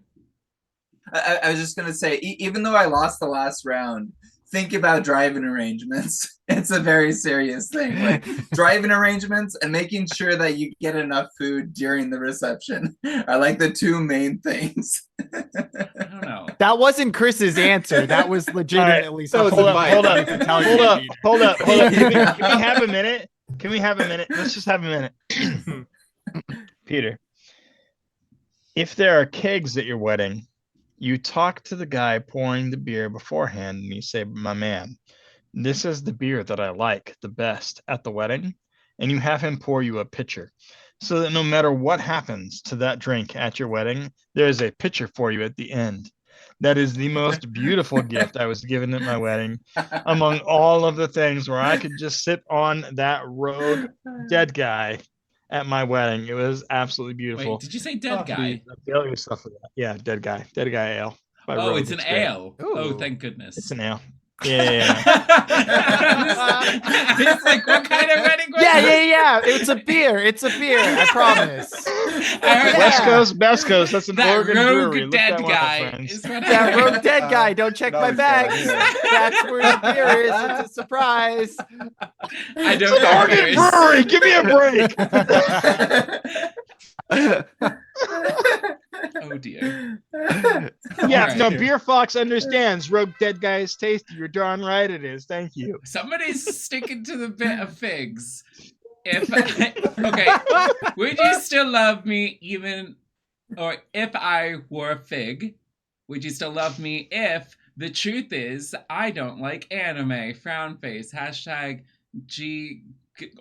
I was just gonna say, even though I lost the last round, think about driving arrangements. It's a very serious thing. Like driving arrangements and making sure that you get enough food during the reception are like the two main things. I don't know. That wasn't Chris's answer. That was legitimately That was something advice. Hold up, I could tell you, hold up, Peter. hold up, hold up. Can we have a minute? Can we have a minute? Let's just have a minute. Peter, if there are kegs at your wedding, you talk to the guy pouring the beer beforehand and you say, my man, this is the beer that I like the best at the wedding. And you have him pour you a pitcher so that no matter what happens to that drink at your wedding, there's a pitcher for you at the end. That is the most beautiful gift I was given at my wedding, among all of the things where I could just sit on that rogue dead guy at my wedding. It was absolutely beautiful. Wait, did you say dead guy? Avail yourself of that. Yeah, dead guy ale. by Oh, Rogue. it's an great. ale. Oh, Ooh. thank goodness. It's an ale. Yeah. It's like, what kind of wedding was Yeah, this? yeah. It's a beer. It's a beer. I promise. I heard West Yeah. Coast, Best Coast. That's an that Oregon rogue brewery. Look dead that one up, guy friends. is what That I heard. rogue dead guy. Don't check no, my he's not bags. here. That's where the beer is. It's a surprise. I don't It's an know Oregon where it is. brewery. Give me a break. Oh dear. Yeah, Alright. no, Beer Fox understands. Rogue dead guy is tasty. You're darn right it is. Thank you. Somebody's sticking to the bit of figs. Okay, would you still love me even, or if I were a fig, would you still love me if the truth is I don't like anime? Frown face. Hashtag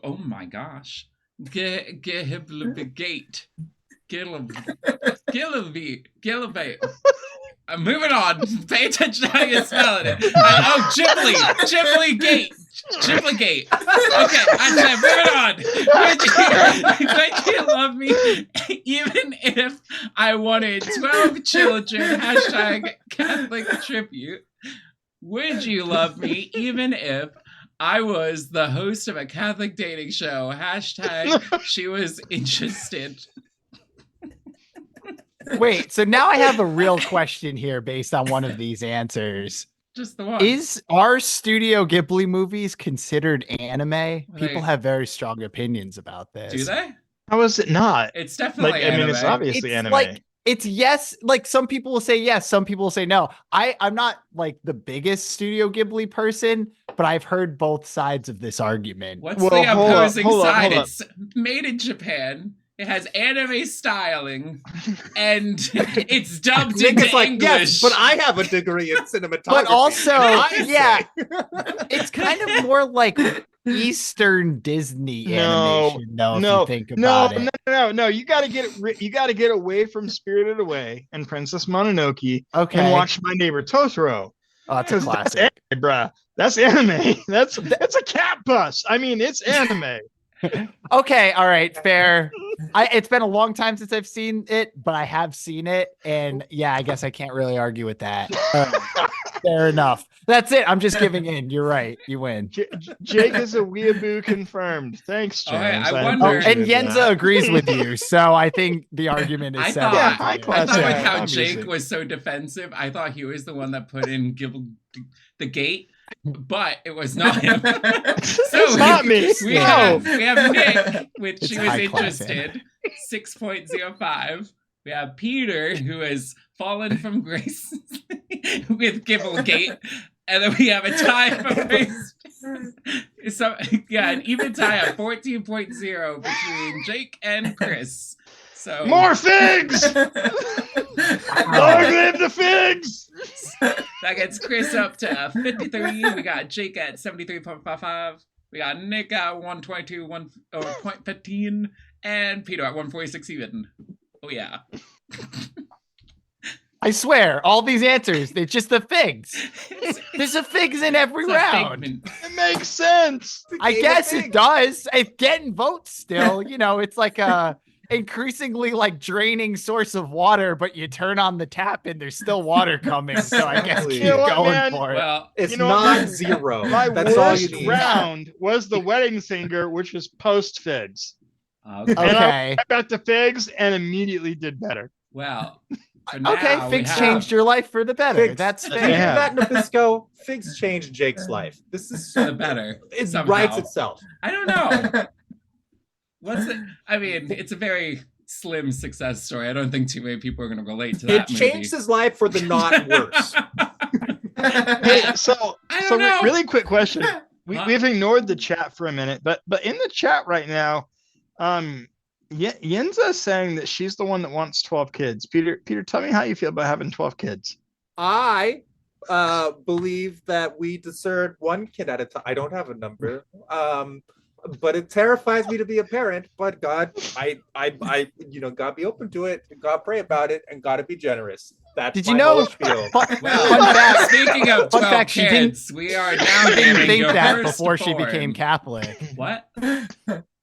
oh my gosh. Gate. Gillivate. I'm moving on. Pay attention to how you spell it. Ghibli Gate. Ghibli Gate. Okay, I'm moving on. Would you love me even if I wanted 12 children? Hashtag Catholic tribute. Would you love me even if I was the host of a Catholic dating show? Hashtag she was interested. Wait, so now I have a real question here based on one of these answers. Just the one. Are Studio Ghibli movies considered anime? Well, People have very strong opinions about this. Do they? How is it not? It's definitely Like, anime. I mean, it's obviously It's anime. like it's yes, like some people will say yes, some people will say no. I'm not like the biggest Studio Ghibli person, but I've heard both sides of this argument. What's Well, the hold up, opposing hold up, side? hold up. It's made in Japan. It has anime styling, and it's dubbed Nick into is like, English. yes, but I have a degree in cinematography. But also, I say. yeah, it's kind of more like Eastern Disney No, animation, though, if no, you think about it. No. You got to get away from Spirited Away and Princess Mononoke Okay. and watch My Neighbor Totoro. Oh, that's a 'Cause that's classic. anime, bruh. That's anime. That's a cat bus. I mean, it's anime. Okay, all right, fair. It's been a long time since I've seen it, but I have seen it, and yeah, I guess I can't really argue with that. Fair enough. That's it. I'm just giving in. You're right. You win. Jake is a weeaboo confirmed. Thanks, Oh, hey, James. I I wonder- Oh, and appreciate Yenza that. agrees with you, so I think the argument is I settled. thought, Yeah, high I class, thought with yeah, how obviously. Jake was so defensive, I thought he was the one that put in the gate, but it was not him. It's not me. We No. have Nick, which It's she was high class, interested, 6.05. We have Peter, who has fallen from grace with Gibblegate. And then we have a tie for grace. So, yeah, an even tie at 14.0 between Jake and Chris. So More figs! Long live the figs! that gets Chris up to 53. We got Jake at 73.55. We got Nick at 122.15. And Peter at 146 even. Oh, yeah. I swear, all these answers, they're just the figs. There's a figs in every It's a round. figment. It makes sense. I guess it does. It's getting votes still. You know, it's like a increasingly like draining source of water, but you turn on the tap and there's still water coming. So I guess Exactly. keep You know what, going man? for it. Well, It's You know what, my- non-zero. My That's all you worst need. round was the wedding singer, which was post figs. okay. Okay. I got the figs and immediately did better. Well, for Okay, now, we figs have- changed your life for the better. Figs. That's Yeah. fair. Back Nabisco, figs changed Jake's life. This is for the better. It somehow. writes itself. I don't know. What's it? I mean, it's a very slim success story. I don't think too many people are going to relate to It that movie. changed his life for the not worse. Hey, so I don't know. really quick question. Huh? We've ignored the chat for a minute, but in the chat right now, Yenza is saying that she's the one that wants 12 kids. Peter, tell me how you feel about having 12 kids. I believe that we deserve one kid at a time. I don't have a number. But it terrifies me to be a parent. But God, I God be open to it. God pray about it, and gotta be generous. That's Did you my know? whole spiel. Fun Well, fact. speaking of Fun 12 fact, she didn't- kids, we are now She didn't naming think your that first before she born. became Catholic. What? I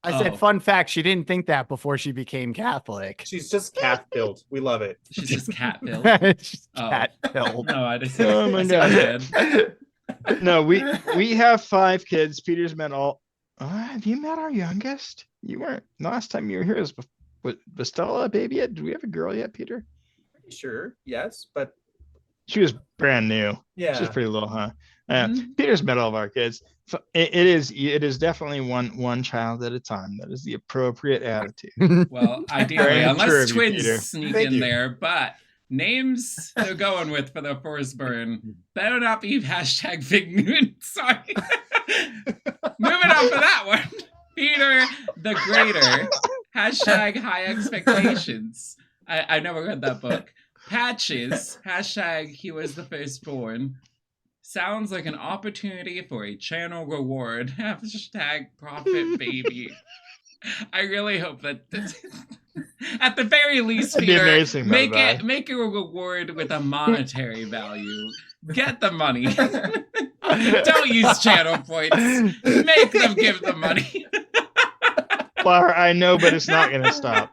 Oh. said, fun fact, she didn't think that before she became Catholic. She's just cat built. We love it. She's just cat built. She's Oh. cat-filled. No, I just. Oh my I see what you did. No, we have 5 kids. Peter's met all. Have you met our youngest? You weren't. The last time you were here was Stella a baby yet? Do we have a girl yet, Peter? Pretty sure, yes, but She was brand new. yeah. She's pretty little, huh? Mhm. Peter's met all of our kids. It is definitely one child at a time. That is the appropriate attitude. Well, ideally, Very unless true of you, twins Peter. sneak Thank in you. there, but Names they're going with for the first burn better not be hashtag Fig Newton. Sorry. Moving on for that one. Peter the Greater. Hashtag High Expectations. I never read that book. Patches. Hashtag He Was the Firstborn. Sounds like an opportunity for a channel reward. Hashtag Profit Baby. I really hope that at the very least, That'd be Peter, amazing, make by the it make a reward with a monetary value. Get the money. Don't use channel points. Make them give the money. Clara, I know, but it's not gonna stop.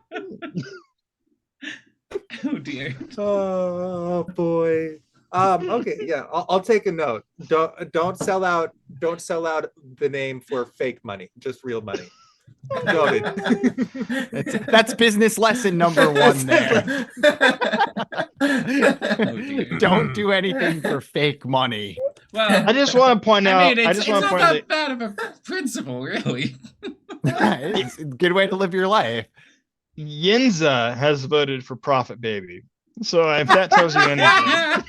Oh dear. Oh boy. Okay, yeah, I'll take a note. Don't sell out the name for fake money, just real money. Noted. That's business lesson number 1 there. Oh dear. Don't do anything for fake money. Well, I just want to point out. I mean, I just it's want not to point that out. bad of a principle, really. It's a good way to live your life. Yinza has voted for Profit Baby. So if that tells you anything,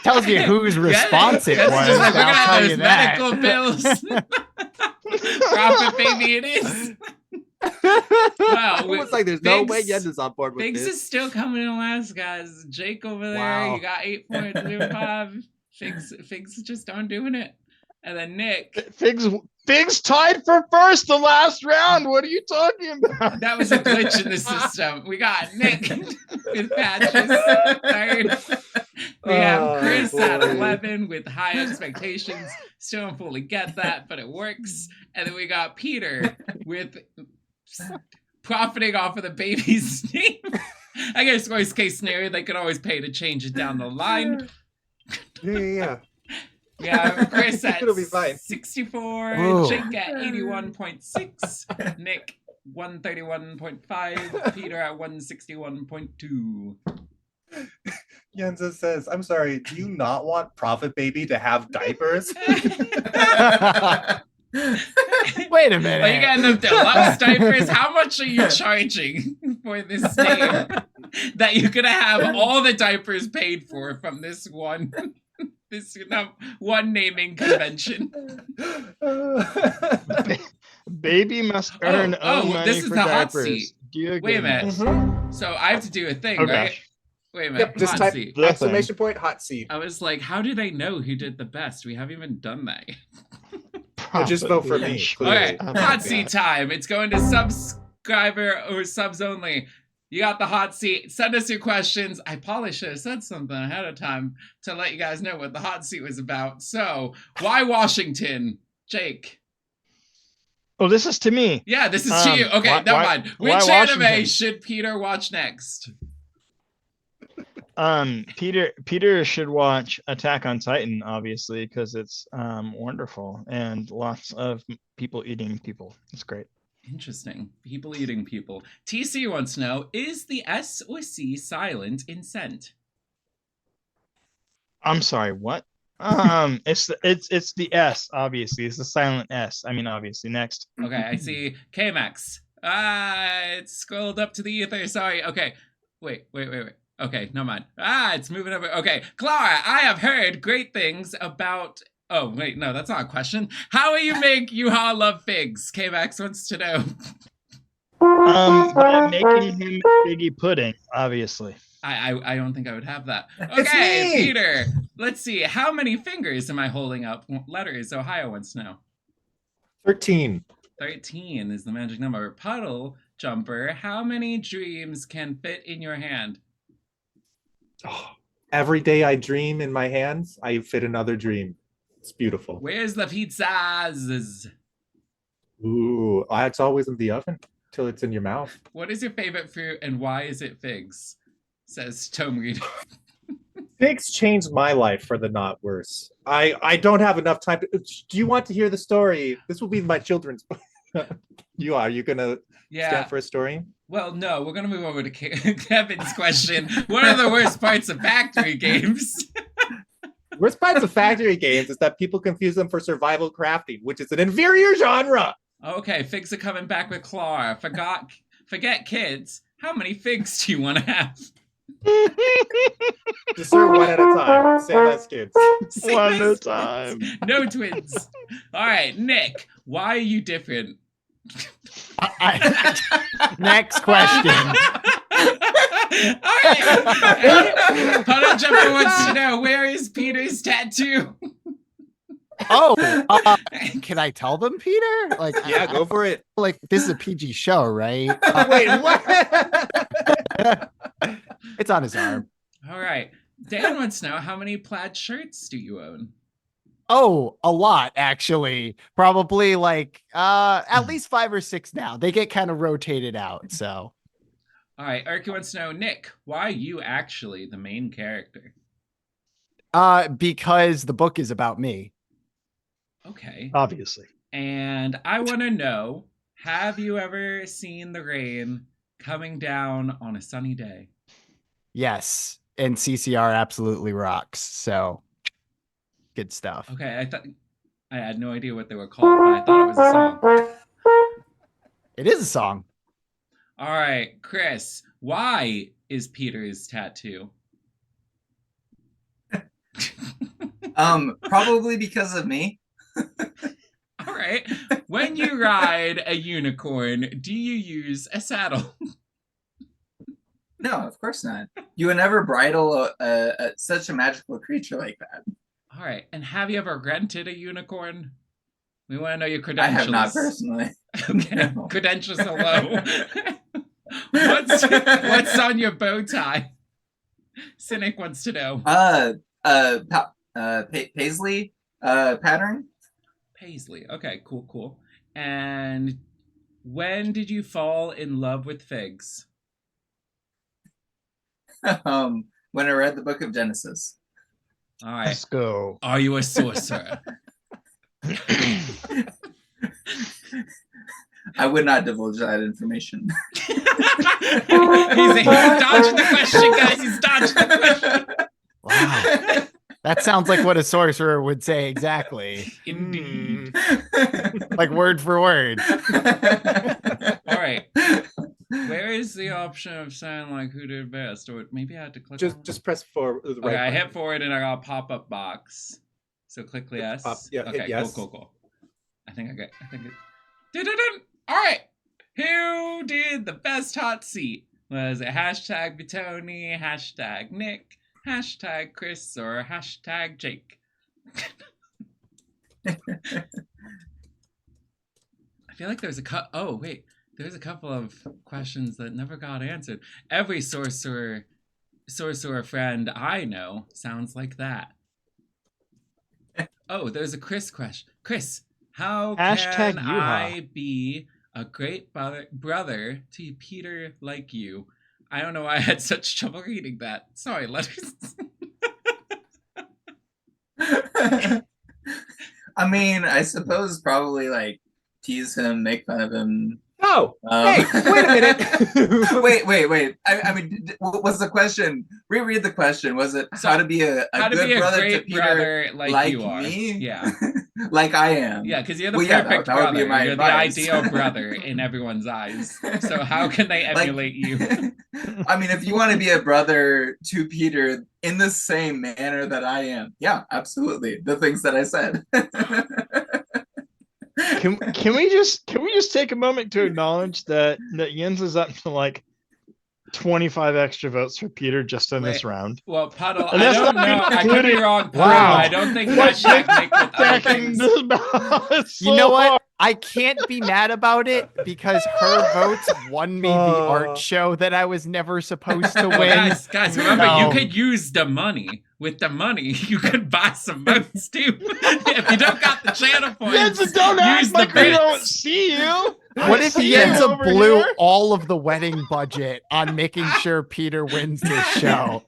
Tells you whose response it That's was. just like, we're gonna I'll tell have you those that. medical bills. Profit Baby it is. Wow, Almost like there's no way Figs- Yenda's on board with Figs this. is still coming in last, guys. Jake over there, Wow. you got 8.05. Figs just aren't doing it. And then Nick, Figs tied for first the last round. What are you talking about? that was a glitch in the system. We got Nick with Patches third. We have Chris at boy. 11 with High Expectations. Still don't fully get that, but it works. And then we got Peter with profiting off of the baby's name. I guess worst case scenario, they could always pay to change it down the line. Yeah. We have Chris at It'll be fine. 64, Ooh. Jake at 81.6, Nick 131.5, Peter at 161.2. Yenza says, I'm sorry, do you not want Profit Baby to have diapers? Wait a Are minute. you getting the deluxe diapers? How much are you charging for this name? That you're gonna have all the diapers paid for from this one naming convention. Baby must earn own money this is for the hot diapers. seat. Dear Wait a minute. goodness. So I have to do a thing, Oh, right? gosh. Wait a minute. Yep, just hot type seat. The exclamation point hot seat. I was like, how do they know who did the best? We haven't even done that yet. Oh, just vote for me, Profit clearly. Okay, Oh my hot God. seat time. It's going to subscriber or subs only. You got the hot seat. Send us your questions. I probably should have said something ahead of time to let you guys know what the hot seat was about. So, why Washington? Jake. Oh, this is to me. Yeah, this is to you. Okay, why- never why- mind. why Which anime Washington? should Peter watch next? Peter should watch Attack on Titan, obviously, because it's wonderful and lots of people eating people. It's great. Interesting. People eating people. TC wants to know, is the S or C silent in scent? I'm sorry, what? It's the S, obviously. It's the silent S. I mean, obviously. Next. Okay, I see K-Max. It's scrolled up to the ether. Sorry. Okay. Wait. Okay, no mind. It's moving over. Okay, Clara, I have heard great things about... Oh, wait, no, that's not a question. How will you make Yuha love figs? K-Max wants to know. By making him figgy pudding, obviously. I don't think I would have that. It's Okay, me! Peter, let's see. How many fingers am I holding up? Letters, Ohio wants to know. 13. 13 is the magic number. Puddle Jumper, how many dreams can fit in your hand? Oh, every day I dream in my hands, I fit another dream. It's beautiful. Where's the pizzas? Ooh, it's always in the oven till it's in your mouth. What is your favorite fruit and why is it figs? Says Tome Reader. Figs changed my life for the not worse. I don't have enough time to. Do you want to hear the story? This will be my children's. You're gonna Yeah. stand for a story? Well, no, we're gonna move over to Kevin's question. What are the worst parts of factory games? Worst parts of factory games is that people confuse them for survival crafting, which is an inferior genre. Okay, figs are coming back with Clara. Forget kids. How many figs do you want to have? Just serve one at a time. Say less kids. Say One at a less time. twins. No twins. All right, Nick, why are you different? Next question. All right. Puddle Jumper wants to know, where is Peter's tattoo? Oh, can I tell them, Peter? Like, Yeah, go for it. like this is a PG show, right? Wait, what? It's on his arm. All right. Dan wants to know, how many plaid shirts do you own? Oh, a lot actually. Probably like at least 5 or 6 now. They get kind of rotated out. So All right. Erky wants to know, Nick, why are you actually the main character? because the book is about me. Okay. Obviously. And I want to know, have you ever seen the rain coming down on a sunny day? Yes. And CCR absolutely rocks. So good stuff. Okay, I had no idea what they were called, but I thought it was a song. It is a song. All right, Chris, why is Peter's tattoo? Probably because of me. All right. When you ride a unicorn, do you use a saddle? No, of course not. You would never bridle such a magical creature like that. All right. And have you ever rented a unicorn? We want to know your I credentials. have not personally. Okay. No. Credentials are low. What's on your bow tie? Cynic wants to know. Paisley pattern. Paisley. Okay, cool. And when did you fall in love with figs? When I read the book of Genesis. All right. Let's go. Are you a sorcerer? I would not divulge that information. He's dodging the question, guys. He's dodging the question. Wow. That sounds like what a sorcerer would say exactly. Indeed. Like word for word. All right. Where is the option of saying like who did best? Or maybe I had to click on it? Just press forward. The Okay, I right hit forward and I got a pop-up box. So click yes. Yeah, hit okay, yes. cool. I think it. Dun-dun-dun. All right. Who did the best hot seat? Was it hashtag PTONY, hashtag Nick, hashtag Chris, or hashtag Jake? I feel like there's there's a couple of questions that never got answered. Every sorcerer friend I know sounds like that. Oh, there's a Chris question. Chris, how Hashtag can Yuha. I be a great brother to Peter like you? I don't know why I had such trouble reading that. Sorry, letters. I mean, I suppose probably like tease him, make fun of him. Oh, hey, wait a minute. wait. I mean, was the question? Reread the question. Was it So, how to be a How to good be a brother to great Peter brother like you are. me? Yeah. Like I am. Yeah, because you're the Well, yeah, perfect that would be brother. my You're advice. the ideal brother in everyone's eyes. So how can they Like- emulate you? I mean, if you want to be a brother to Peter in the same manner that I am, yeah, absolutely. The things that I said. Can we just take a moment to acknowledge that Jens is up to like 25 extra votes for Peter just in this Wait. round. Well, Puddle, And I that's don't not know. even I could be including- wrong, Puddle. Wow. I don't think What hashtag Nick with other Stacking things. this ballot so You know what? hard. I can't be mad about it because her votes won me the art show that I was never supposed to Well, win. guys, remember, No. you could use the money. With the money, you could buy some votes too. If you don't got the channel points, Jens, don't act use the like we don't bits. see you. What I if see you Yenza over blew here. all of the wedding budget on making sure Peter wins this show?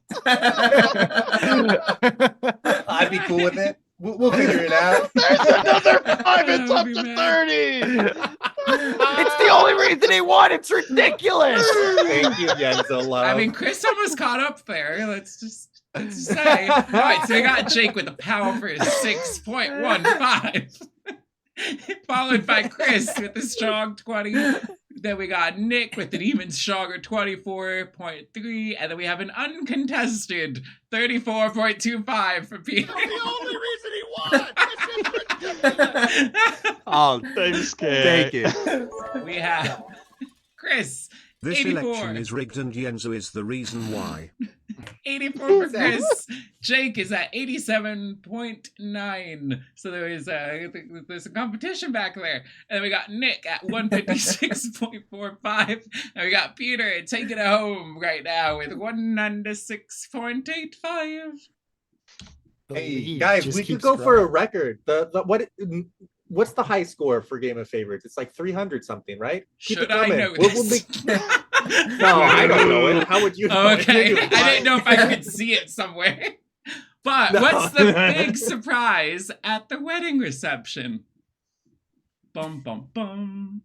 I'd be cool with it. We'll figure it out. There's another 5. It's I'd up be to mad. 30. It's the only reason he won. It's ridiculous. Thank you, Yenza Love. I mean, Chris almost caught up there. Let's just say. All right, so we got Jake with a powerful 6.15. Followed by Chris with a strong 20. Then we got Nick with an even stronger 24.3. And then we have an uncontested 34.25 for Peter. The only reason he won. Oh, Thanks, Kay. take it. We have Chris. This 84. election is rigged and Yenzo is the reason why. 84 for Chris. Jake is at 87.9. So there's a competition back there. And we got Nick at 156.45. And we got Peter taking it home right now with 196.85. Hey guys, we could go for a record. What's the high score for Game of Favorites? It's like 300 something, right? Keep Should it I coming. know We'll this? no, I don't know it. How would you know it? Okay, You're I didn't know if I could see it somewhere. But No. what's the big surprise at the wedding reception? Bum, bum, bum.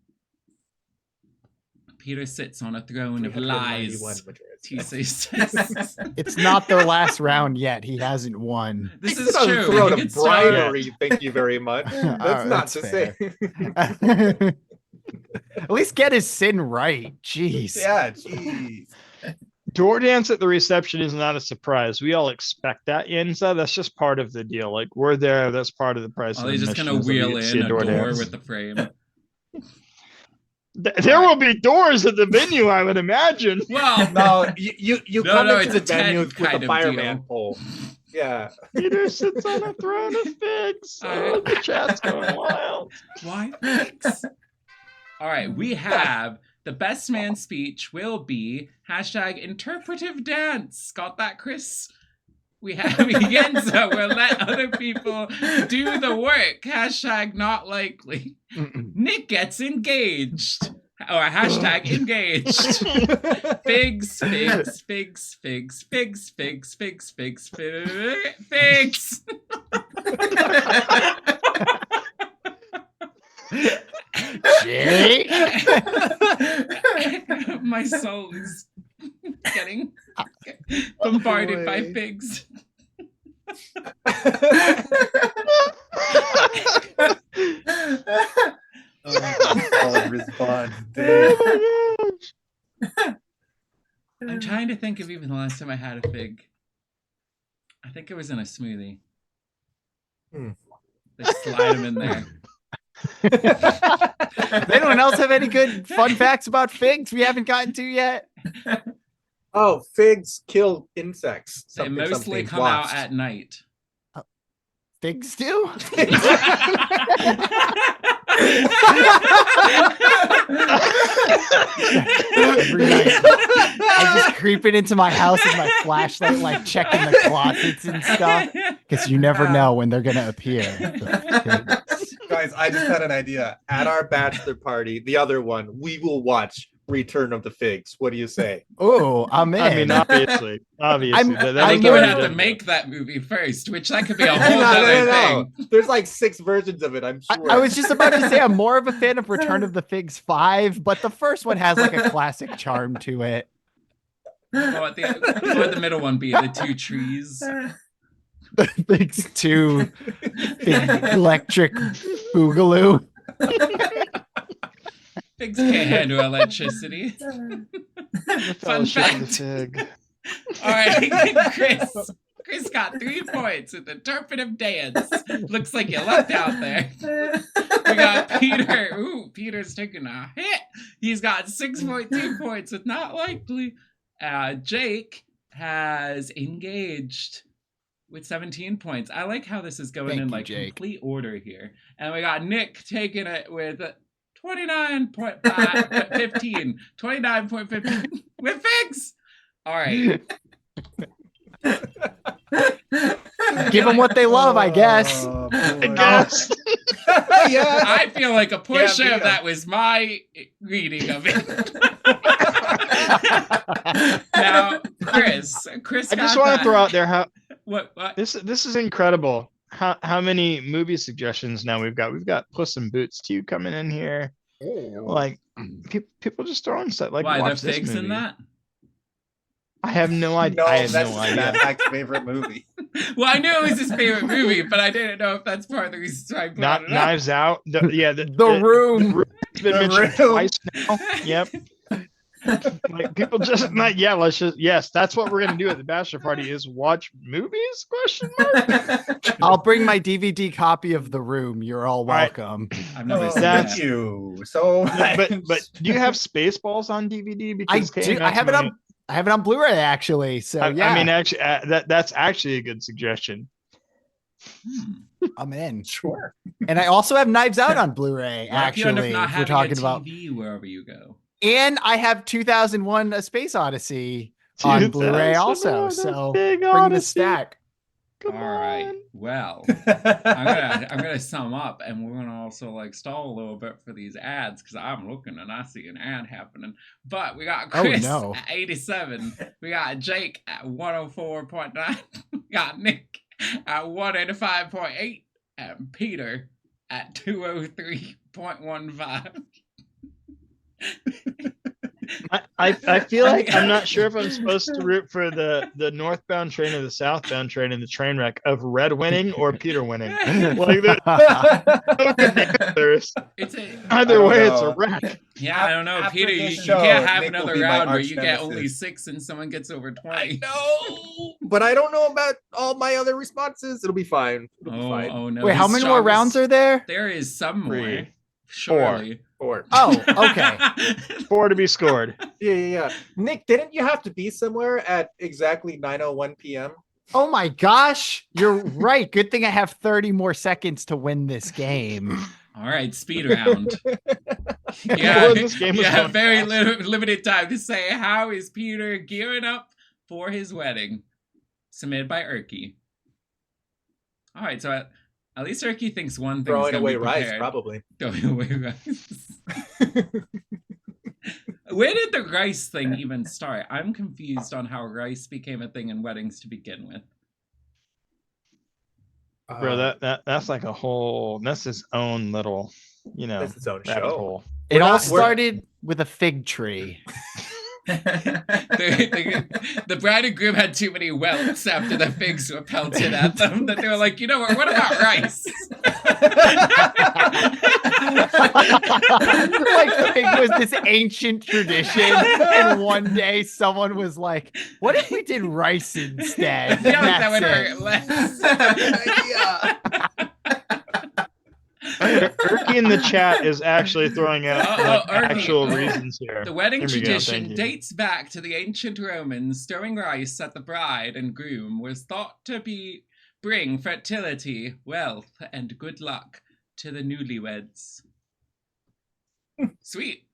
Peter sits on a throne of 391 lies. Madrid. Tisay says. It's not their last round yet. He hasn't won. This He is doesn't true. throw He a could start- bribery. Thank you very much. That's not that's to fair. say. At least get his sin right. Jeez. Yeah, jeez. Door dance at the reception is not a surprise. We all expect that, Yenza. That's just part of the deal. Like, we're there. That's part of the price. Oh, of they're just admission gonna is that we wheel get to see in a door dance. with the frame. There will be doors at the venue, I would imagine. Well, No, you No, come no, into it's the a venue tent with kind a of fireman deal. pole. Yeah. Peter sits on a throne of figs. Oh, the chat's going wild. why thanks? All right, we have the best man speech will be hashtag interpretive dance. Got that, Chris? We have Yenza will let other people do the work. Hashtag not likely. Nick gets engaged. Or hashtag engaged. Figs, figs, figs, figs, figs, figs, figs, figs, figs. Jake? My soul is getting bombarded by figs. Solid response, Dave. Oh my gosh. I'm trying to think of even the last time I had a fig. I think it was in a smoothie. They slide them in there. Does anyone else have any good fun facts about figs we haven't gotten to yet? Oh, figs kill insects. They Something, mostly something, come out wasps. at night. Figs do? Every night, I just creeping into my house with my flashlight, like checking the closets and stuff, because you never know when they're gonna appear. The figs. Guys, I just had an idea. At our bachelor party, the other one, we will watch Return of the Figs. What do you say? Oh, I'm in. I mean, obviously. I'm- that I think is you would already have to done. make that movie first, which that could be a No, whole no, other no. thing. There's like 6 versions of it, I'm sure. I was just about to say I'm more of a fan of Return of the Figs 5, but the first one has like a classic charm to it. What would the middle one be? The two trees. The Figs 2 Big Electric Boogaloo. Figs can't handle electricity. The Fun Fellowship of the fact. Fig. All right, Chris. Chris got 3 points with interpretive dance. Looks like you lucked out there. We got Peter. Ooh, Peter's taking a hit. He's got 6.2 points with not likely. Jake has engaged with 17 points. I like how this is going Thank in you, like Jake. complete order here. And we got Nick taking it with 29.15. 29.15 with figs. All right. Give them what they love, I guess. Oh, I boy. guess. Yeah. I feel like a portion Yeah, of that was my reading of it. Now, Chris I just got want that. to throw out there how What? this is incredible. How many movie suggestions now we've got? We've got Puss in Boots 2 coming in here. Like people just throwing stuff like Why, watch the this figs in movie. that? I have no idea. No, I have that's no idea. Matt's favorite movie. Well, I knew it was his favorite movie, but I didn't know if that's part of the reason why I brought it up. Knives Out. The Room. It's been The mentioned Room. twice now. Yep. Like people just not. Yeah, let's just. Yes, that's what we're gonna do at the bachelor party is watch movies? Question mark. I'll bring my DVD copy of The Room. You're all right. welcome. I've never Oh, seen That's- that. you. So, But do you have Spaceballs on DVD? I Because do. I have it on. I have it on Blu-ray actually. So yeah, I mean, actually, that's actually a good suggestion. I'm in. sure. And I also have Knives Out on Blu-ray. What if you end up Actually, not if we're having talking a about. TV wherever you go? And I have 2001: A Space Odyssey on Blu-ray also. 2001, So Big bring the Odyssey. stack. Come All right. on. Well, I'm gonna sum up, and we're gonna also like stall a little bit for these ads because I'm looking and I see an ad happening. But we got Oh, Chris no. at 87. We got Jake at 104.9. We got Nick at 185.8, and Peter at 203.15. I feel like I'm not sure if I'm supposed to root for the northbound train or the southbound train in the train wreck of Red winning or Peter winning. Like there's It's a either don't way, it's a know. wreck. Yeah, I don't know, After Peter. You this can't show, have Nick will another be my round where arch you get only nemesis. 6 and someone gets over 20. I know, but I don't know about all my other responses. It'll be fine. It'll be fine. Oh no! Wait, how his many more rounds are there? There is some more. Three. Surely. Four. Oh, okay. 4 to be scored. Yeah. Nick, didn't you have to be somewhere at exactly 9:01 p.m.? Oh my gosh, you're right. Good thing I have 30 more seconds to win this game. All right, speed round. Before this game you was have going very fast. limited time to say how is Peter gearing up for his wedding. Submitted by Erky. All right, so at least Erky thinks one thing. Throwing away rice, probably. Throwing away rice. Where did the rice thing even start? I'm confused on how rice became a thing in weddings to begin with. Bro, that's like a whole that's its own little, That's its own rabbit show. hole. It all we're- started with a fig tree. The bride and groom had too many welts after the figs were pelted at them that they were like, you know what about rice? Like fig was this ancient tradition, and one day someone was like, "What if we did rice I instead?" feel like that would That's hurt less. Erky in the chat is actually throwing out like, Erky. actual reasons here. The wedding Here we go, tradition thank you. dates back to the ancient Romans. Throwing rice at the bride and groom was thought to bring fertility, wealth, and good luck to the newlyweds. Sweet.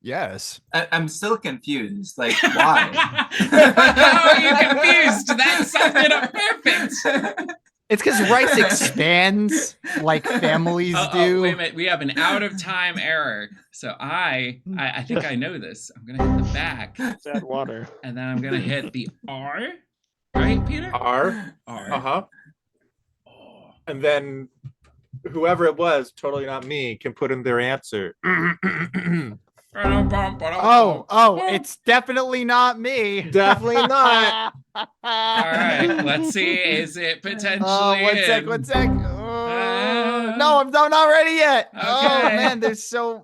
Yes. I'm still confused. Like, why? How are you confused? That summed it up perfect. It's because rice expands like families do. Wait a minute. We have an out of time error. So I think I know this. I'm gonna hit the back, Sad water. and then I'm gonna hit the R. Right, Peter? R. R. Uh-huh. Oh. And then whoever it was, totally not me, can put in their answer. Oh, it's definitely not me. Definitely not. All right. Let's see. Is it potentially? One sec. No, I'm not ready yet. Oh Okay. man, there's so.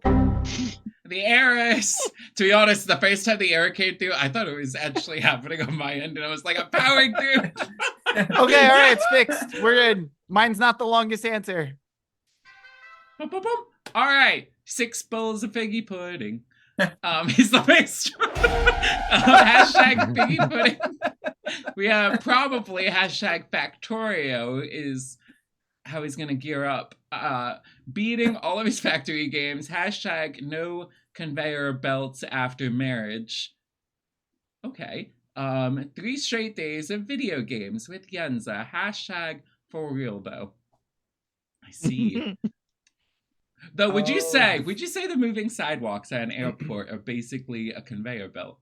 The errors. To be honest, the first time the error came through, I thought it was actually happening on my end, and I was like, I'm powering through. Okay, all right, it's fixed. We're good. Mine's not the longest answer. Boom, boom, boom. All right. 6 bowls of figgy pudding. He's the best. Hashtag figgy pudding. We have probably hashtag Factorio is how he's gonna gear up. Beating all of his factory games. Hashtag no conveyor belts after marriage. Okay. 3 straight days of video games with Yenza. Hashtag for real though. I see. Though, would you say the moving sidewalks at an airport are basically a conveyor belt?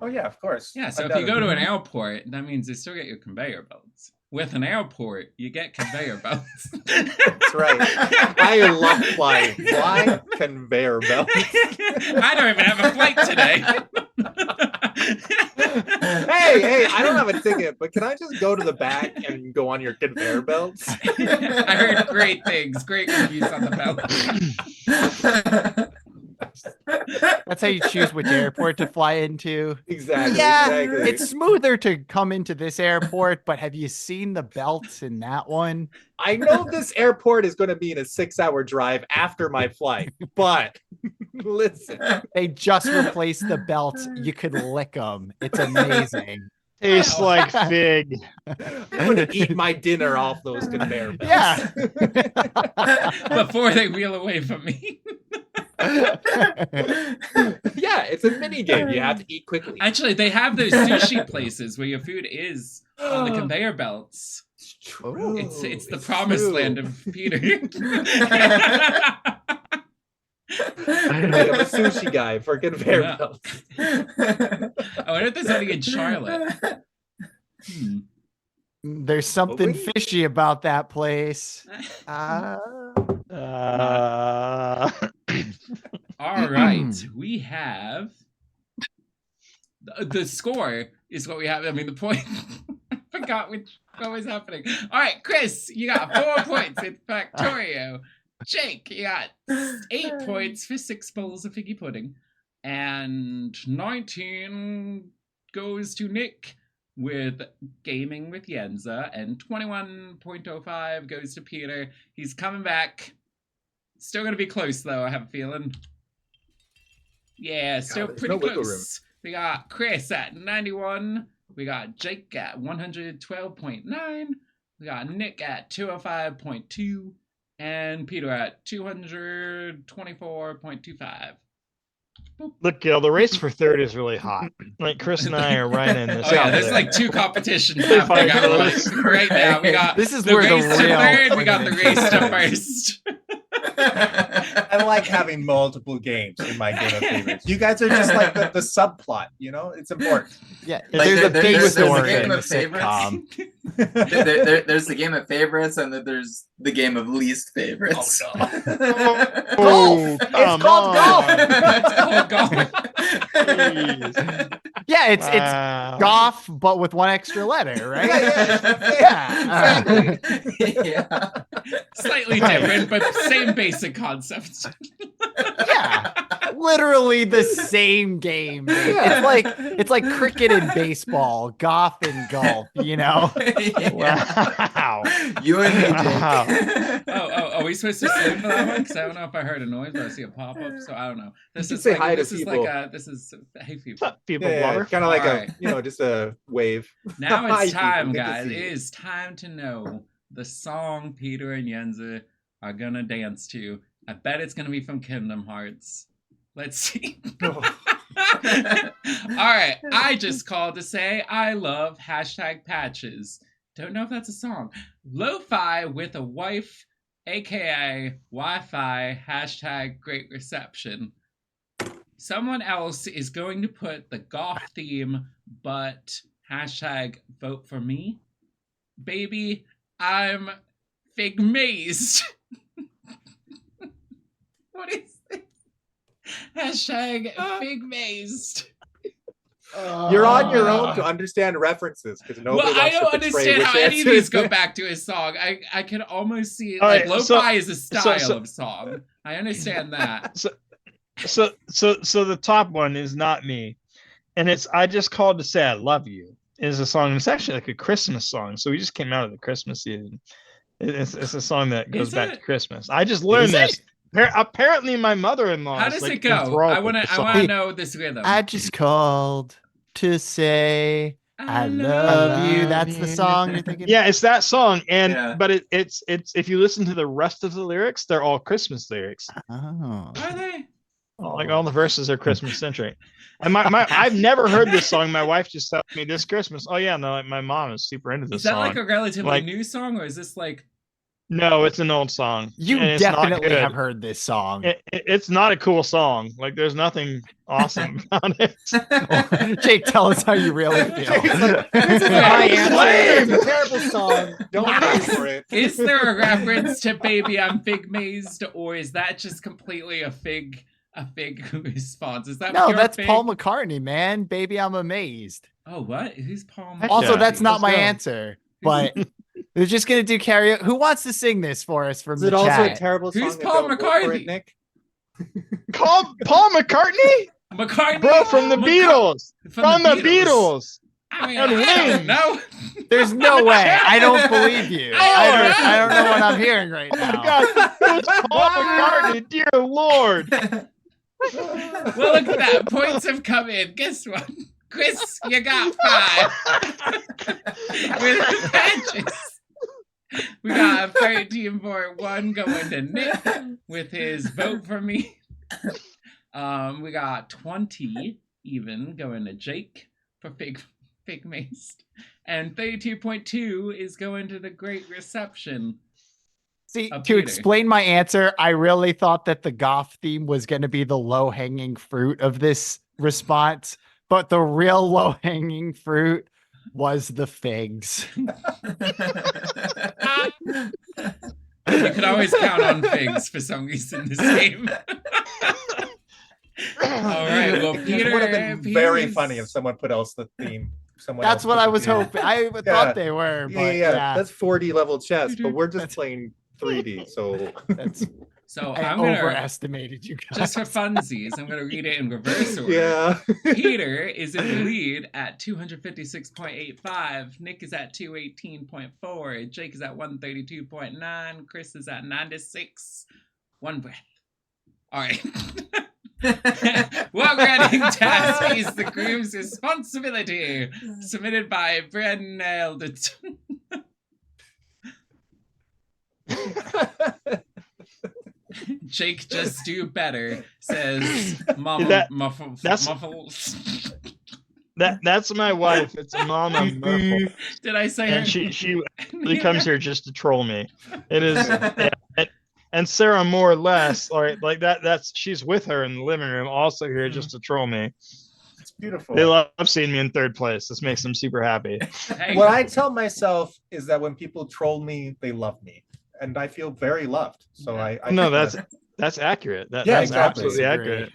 Oh yeah, of course. Yeah, so if you go to an airport, that means you still get your conveyor belts. With an airport, you get conveyor belts. That's right. I love flying. Why conveyor belts? I don't even have a flight today. hey, I don't have a ticket, but can I just go to the back and go on your conveyor belts? I heard great things, great reviews on the belt. That's how you choose which airport to fly into. Exactly. Yeah, exactly. it's smoother to come into this airport, but have you seen the belts in that one? I know this airport is going to be in a 6-hour drive after my flight, but listen. They just replaced the belts. You could lick them. It's amazing. Tastes like fig. I'm going to eat my dinner off those conveyor belts. Yeah. Before they wheel away from me. Yeah, it's a mini game. You have to eat quickly. Actually, they have those sushi places where your food is on the conveyor belts. It's true. It's the promised land of Peter. I'm a sushi guy for conveyor Yeah. belts. I wonder if there's any in Charlotte. There's something fishy about that place. All right, we have the score is what we have. I mean, the point. I forgot what was happening. All right, Chris, you got 4 points in Factorio. Jake, you got 8 points for 6 bowls of figgy pudding, and 19 goes to Nick with Gaming with Yenza, and 21.05 goes to Peter. He's coming back. Still gonna be close though, I have a feeling. Yeah, still there's pretty no wiggle close. We got Chris at 91. We got Jake at 112.9. We got Nick at 205.2. And Peter at 224.25. Look, Gil, the race for third is really hot. Like Chris and I are right in this. Oh yeah, out there's there. like 2 competitions happening right now. We got This is the where the race to real third, we got the tournament race to is. first. I like having multiple games in my game of favorites. You guys are just like the subplot, you know? It's important. Yeah, Like, there's a big there's a story game in the of favorites. sitcom. There's the game of favorites, and then there's the game of least favorites. Oh, It's called golf. Oh, God. Yeah, it's Wow. Goff, but with one extra letter, right? Yeah. Yeah. Slightly different, but same basic concept. Yeah, literally the same game. It's like cricket and baseball, Goff and golf. You know? Wow. You and me, Jake. Wow. Oh, are we supposed to sing for that one? Because I don't know if I heard a noise, but I see a pop up, so I don't know. This You is say like hi to this is people. like this is hey people. What's up, people? Yeah, Lover? kind of like Alright. just a wave. Now Hi, it's time, people. Good to guys. see It you. is time to know the song Peter and Yenza are gonna dance to. I bet it's gonna be from Kingdom Hearts. Let's see. All right, I just called to say I love #patches. Don't know if that's a song. Lo-fi with a wife, aka Wi-Fi, #great reception. Someone else is going to put the goth theme, but #vote for me. Baby, I'm fig-mazed. What is this? #fig-mazed. You're on your own to understand references because nobody Well, I wants to don't betray understand which how any of answer these is go good. back to his song. I can almost see All like right, lo-fi is a style so- of song. I understand that. So the top one is Not Me, and it's I Just Called to Say I Love You is a song. It's actually like a Christmas song. So we just came out of the Christmas season. It's a song that goes Is back it? to Christmas. I just learned Is this. Apparently, my mother-in-law. How is, does like, it go? enthralled I with want the to song. know this rhythm. I just called to say I love you. That's the song you're thinking. Yeah, it's that song, and Yeah. but it's if you listen to the rest of the lyrics, they're all Christmas lyrics. Oh. Are they? Like all the verses are Christmas centric. And my I've never heard this song. My wife just told me this Christmas. Oh yeah, no, like my mom is super into this Is that song. like a relatively Like- new song, or is this like? No, it's an old song. You and it's not definitely good. have heard this song. It's not a cool song. Like there's nothing awesome about it. Jake, tell us how you really feel. This is my answer. It's a terrible song. Don't pay for it. Is there a reference to "Baby I'm Fig Mazed," or is that just completely a fig a fig response. Is that No, pure that's fig? Paul McCartney, man. Baby, I'm amazed. Oh, what? Who's Paul McCartney? Heck Also, yeah. that's not Let's my go. answer, but they're just gonna do karaoke. Who wants to sing this for us from Is the it also a chat? terrible Who's song? Paul and don't vote for McCartney? it, Nick? Paul McCartney? McCartney? Bro, from the Beatles. From the Beatles. I mean, And I don't Wings. know. There's no way. I don't believe you. I don't know what I'm hearing right Oh my now. God, it was Paul McCartney. Dear Lord. Well, look at that. Points have come in. Guess what? Chris, you got 5. With the patches. We got a 13.1 going to Nick with his vote for me. We got 20 even going to Jake for Fig Maced. And 32.2 is going to the Great Reception. See, Up to Peter. explain my answer, I really thought that the goth theme was going to be the low-hanging fruit of this response, but the real low-hanging fruit was the figs. You can always count on figs for some reason this game. All right, well, It would have been Peter very is- funny if someone put else the theme. Someone That's else what put I the was theme. hoping. I thought they were, but yeah, That's 4D level chess, but we're just That's- playing 3D. So that's So I I'm gonna overestimated you guys. just for funsies, I'm gonna read it in reverse order. yeah. Peter is in the lead at 256.85. Nick is at 218.4. Jake is at 132.9. Chris is at 96. One breath. All right. What wedding task is the groom's responsibility? Submitted by Brendan Alderton. Jake, just do better, says Mama that's- Muffles. That's my wife. It's Mama Murphy. Did I say And her? she comes here just to troll me. It is and Sarah more or less like that's she's with her in the living room, also here just to troll me. It's beautiful. They love seeing me in third place. This makes them super happy. Hey, What I tell myself is that when people troll me, they love me, and I feel very loved. So I No, think that's accurate. Yeah, That's exactly. absolutely Agree. accurate.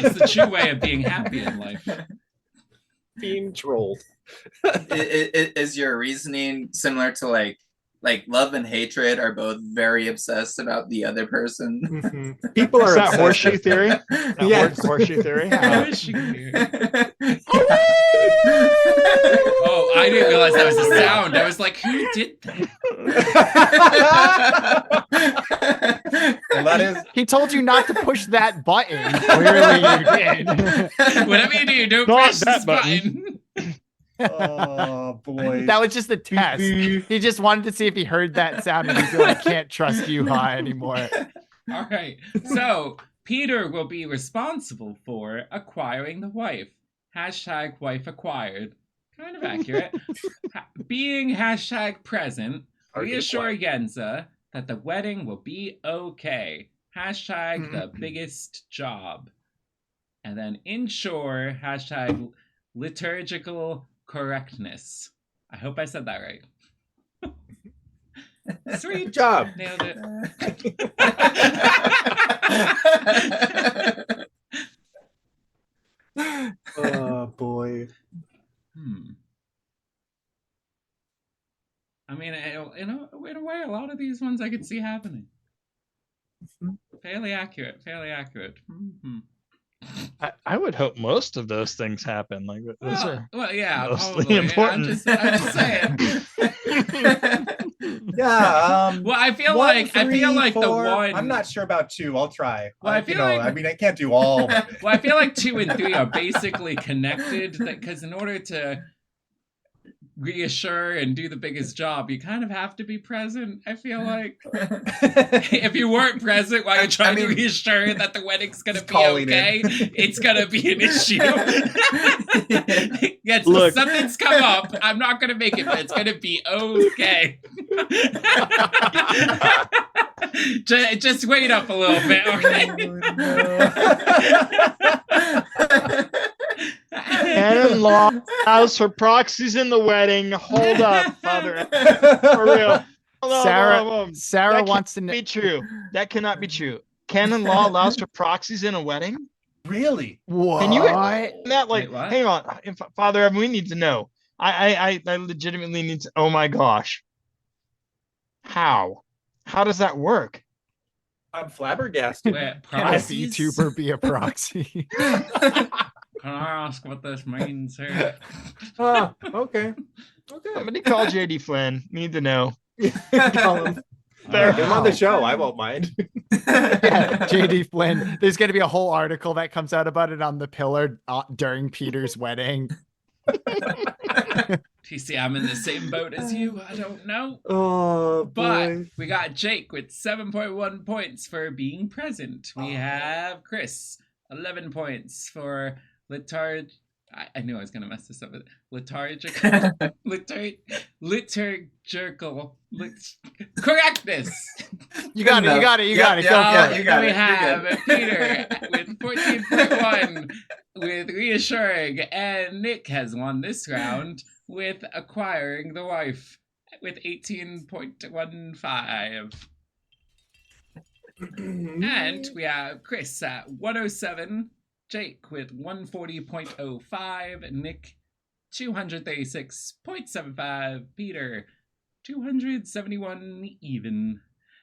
it's the true way of being happy in life. being trolled. Is your reasoning similar to like love and hatred are both very obsessed about the other person? Mhm. People are Is that obsessed horseshoe with- theory? That Yes. horseshoe theory? How is she here? Oh, I didn't realize that was a sound. I was like, who did that? Well, that is He told you not to push that button. Clearly you did. Whatever you do, don't Not press that this button. oh boy. That was just a test. He just wanted to see if he heard that sound and he'd be like, can't trust you anymore. All right. So Peter will be responsible for acquiring the wife. Hashtag wife acquired. Kind of accurate. Being hashtag present. Reassure Yenza that the wedding will be okay. Hashtag the biggest job. And then ensure hashtag liturgical correctness. I hope I said that right. Sweet. Good job. Nailed it. Oh boy. I mean, in a way, a lot of these ones I could see happening. Fairly accurate. Fairly accurate. Mm-hmm. I would hope most of those things happen. Like those are Well, yeah, mostly probably. important. I'm just saying. Yeah. Well, I feel one, like the three, one. four. I'm not sure about 2. I'll try. Well, I feel you know, like- I mean, I can't do all. Of it. Well, I feel like 2 and 3 are basically connected because in order to reassure and do the biggest job, you kind of have to be present. I feel like if you weren't present while you're trying to reassure that the wedding's gonna Just be calling okay, it's gonna be an issue. Yes, Look. something's come up. I'm not gonna make it, but it's gonna be okay. Just wait up a little bit, okay? in-law house for proxies in the wedding. Hold up, Father. For real. Hold on, Sarah hold on. Sarah That wants to know. Be true. That cannot be true. canon law allows for proxies in a wedding? Really? What? Can you that like? Wait, what? Hang on, Father Evan, we need to know. I legitimately need to. Oh my gosh. How? How does that work? I'm flabbergasted. Wait, Can a proxies? VTuber be a proxy? Can I ask what this means here? Ah, okay. Okay. Somebody call JD Flynn. Need to know. Call him. There. Get him on the show. I won't mind. Yeah, JD Flynn. There's going to be a whole article that comes out about it on the Pillar during Peter's wedding. TC, I'm in the same boat as you. I don't know. Oh, But boy. we got Jake with 7.1 points for being present. We have Chris, 11 points for I knew I was going to mess this up. Liturgical. Liturgical. Correctness. You got it. You got it. You got it. Go yeah, for it. you got we it. have You're Peter with 14.1 with reassuring, and Nick has won this round with acquiring the wife with 18.15. And we have Chris at 107, Jake with 140.05, Nick 236.75, Peter 271 even.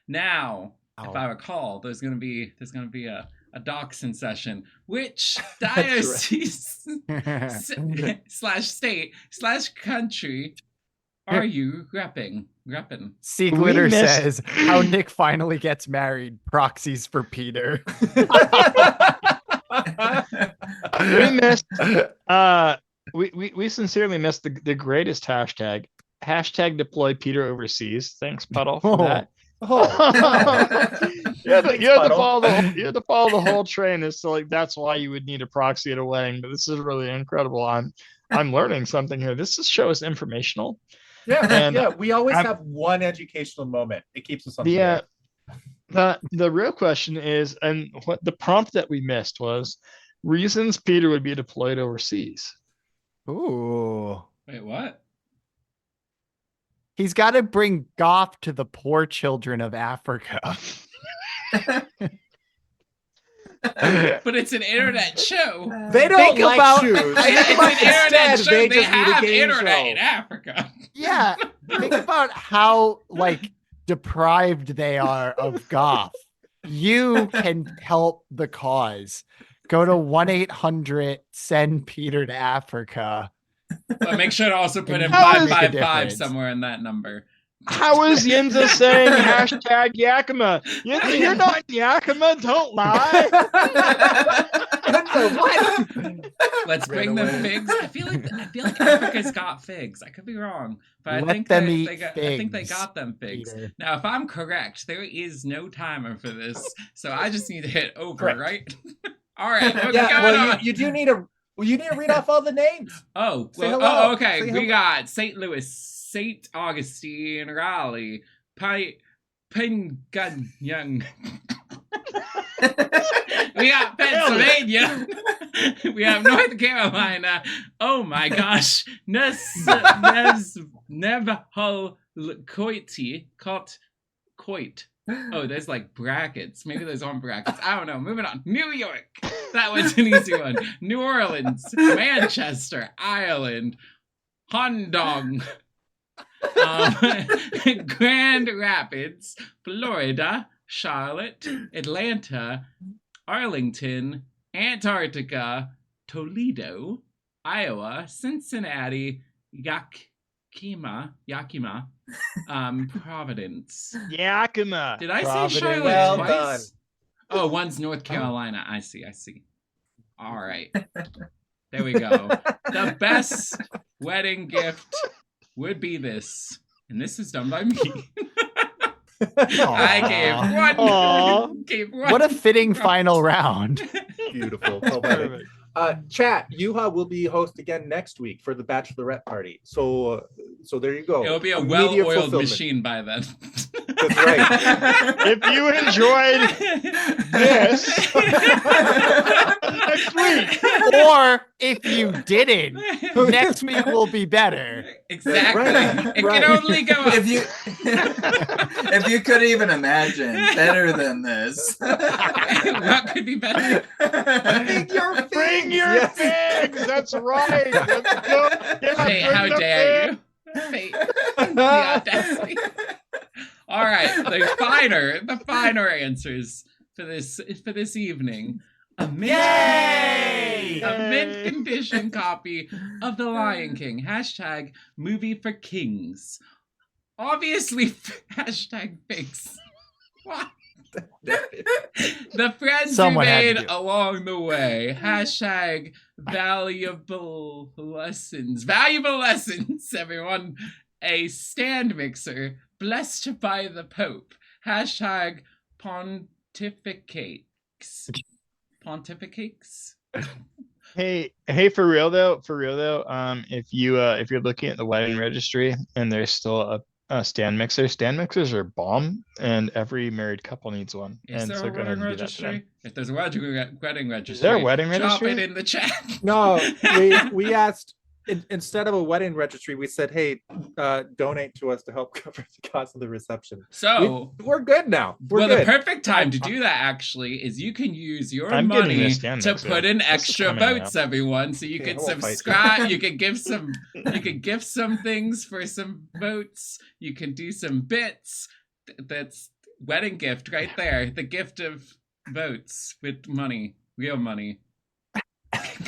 Now, if I recall, there's gonna be a dachshund session. Which diocese slash state slash country are you repping? Seaglitter We missed- says how Nick finally gets married. Proxies for Peter. We missed. We sincerely missed the greatest hashtag. Hashtag deploy Peter overseas. Thanks, Puddle, for that. Oh. you had to Puddle. follow the whole train. It's like that's why you would need a proxy at a wedding. But this is really incredible. I'm learning something here. This show is informational. Yeah, And yeah. We always I'm- have one educational moment. It keeps us on The track. the real question is, and what the prompt that we missed was reasons Peter would be deployed overseas. Ooh. Wait, what? He's got to bring Goff to the poor children of Africa. But it's an internet show. They don't Think like about- shoes. It's an internet show. They They just need a have game internet show. in Africa. Yeah. Think about how deprived they are of Goff. You can help the cause. Go to 1-800 send Peter to Africa. But make sure to also put in How is- 555 difference. somewhere in that number. How is Yinza saying hashtag Yakima? Yinza, you're not Yakima. Don't lie. What? Let's Ran bring them away. figs. I feel like Africa's got figs. I could be wrong, but I Let think them they eat got, I think they figs, got them figs. Peter. Now, if I'm correct, there is no timer for this, so I just need to hit over, Correct. right? All right, what's Yeah, going well, on? you do need to read off all the names. Oh, Say well, hello. oh, okay. Say We hello. got St. Louis, St. Augustine, Raleigh, Young. We got Pennsylvania. We have North Carolina. Oh my gosh. Coit. Oh, there's like brackets. Maybe there's on brackets. I don't know. Moving on. New York. That was an easy one. New Orleans, Manchester, Ireland, Hondong, Grand Rapids, Florida, Charlotte, Atlanta, Arlington, Antarctica, Toledo, Iowa, Cincinnati, Yakima, Providence. Yakima. Did I Providence. say Charlotte Well twice? done. Oh, one's North Carolina. I see. All right. There we go. The best wedding gift would be this. And this is done by me. I Aw. gave one. What a fitting final round. Beautiful. Poetic. Perfect. Chat, Yuha will be host again next week for the Bachelorette Party. So there you go. It'll be a Immediate well-oiled fulfillment. machine by then. That's right. If you enjoyed this next week, Or if you didn't, next week will be better. Exactly. Right, It right. can only go up. If you if you could even imagine better than this. What could be better? Bring your Yes. figs. That's right. Let's go. Yeah, Fate, bring how the dare figs. you? Fate. The audacity. All right, the finer answers for this evening. A mint condition copy of The Lion King. Hashtag movie for kings. Obviously, hashtag figs. What? The friends Someone we had to made do it. along the way. Hashtag valuable lessons. Valuable lessons, everyone. A stand mixer blessed by the Pope. Hashtag pontificates. Pontificates? Hey, for real though, if you're looking at the wedding registry and there's still a stand mixers are bomb, and every married couple needs one. Is And there so a go ahead wedding and do that to them. registry? If there's a wedding registry, Is there a wedding drop registry? it in the chat. No, we asked instead of a wedding registry, we said, hey, donate to us to help cover the cost of the reception. So, We're good now. We're well, good. the perfect time to do that actually is you can use your I'm getting money this stand to mixer. put in This is extra coming out. votes, everyone. So you Okay, can I won't fight you. subscribe. You can give some. You can gift some things for some votes. You can do some bits. That's wedding gift right there. The gift of votes with money, real money.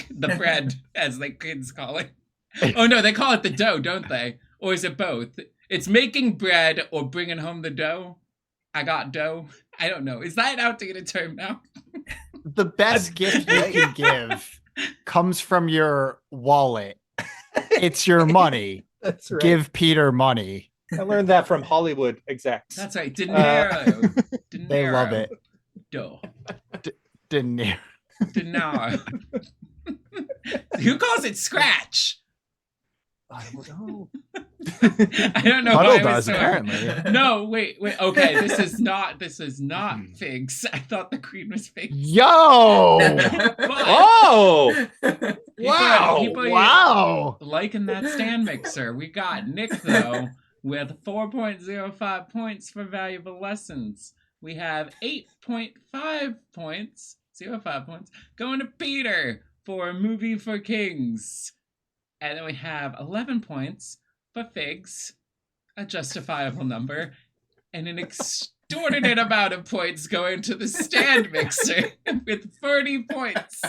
The bread, as the kids call it. Oh no, they call it the dough, don't they? Or is it both? It's making bread or bringing home the dough. I got dough. I don't know. Is that an outdated term now? The best gift you can give comes from your wallet. It's your money. That's right. Give Peter money. I learned that from Hollywood execs. That's right. Dinero. Dinero. They love it. Dough. Dinero. Dinero. Who calls it scratch? I don't know. I don't know. Puddle why I was does, so- apparently. No, wait. Okay, this is not figs. I thought the queen was figs. Yo! But Oh! Wow! people Wow! liking that stand mixer. We got Nick though with 4.05 points for valuable lessons. We have 8.5 points, 0.5 points, going to Peter for movie for kings. And then we have 11 points for figs, a justifiable number, and an extraordinate amount of points going to the stand mixer with 30 points.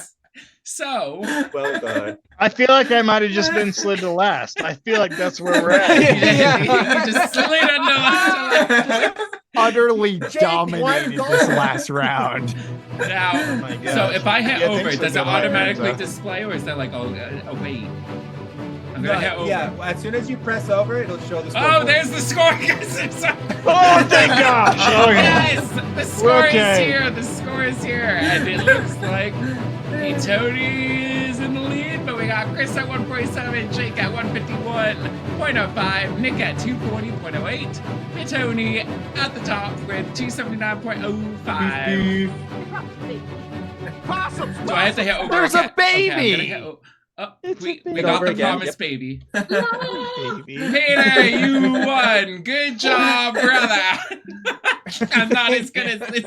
So, Well done. I feel like I might have just been slid to last. I feel like that's where we're at. you just slid under Utterly one dominated goal. this last round. now. Oh my So gosh. if I hit Yeah, over, thanks for does it filling my automatically hands up. display, or is that like, oh wait? I'm No, gonna hit over. yeah, as soon as you press over, it'll show the Oh, scoreboard. there's the score. Guys. I'm sorry. Oh, thank gosh. Okay. Yes, the score is Okay. here. The score is here, and it looks like PTONY is in the lead, but we got Chris at 147, Jake at 151.05, Nick at 240.08, PTONY at the top with 279.05. Do I have to hit over? There's a again? Okay, I'm baby! gonna hit It's a we baby. got Over the again, promised yep. baby. Baby. Peter, you won. Good job, brother. I'm not as good as this.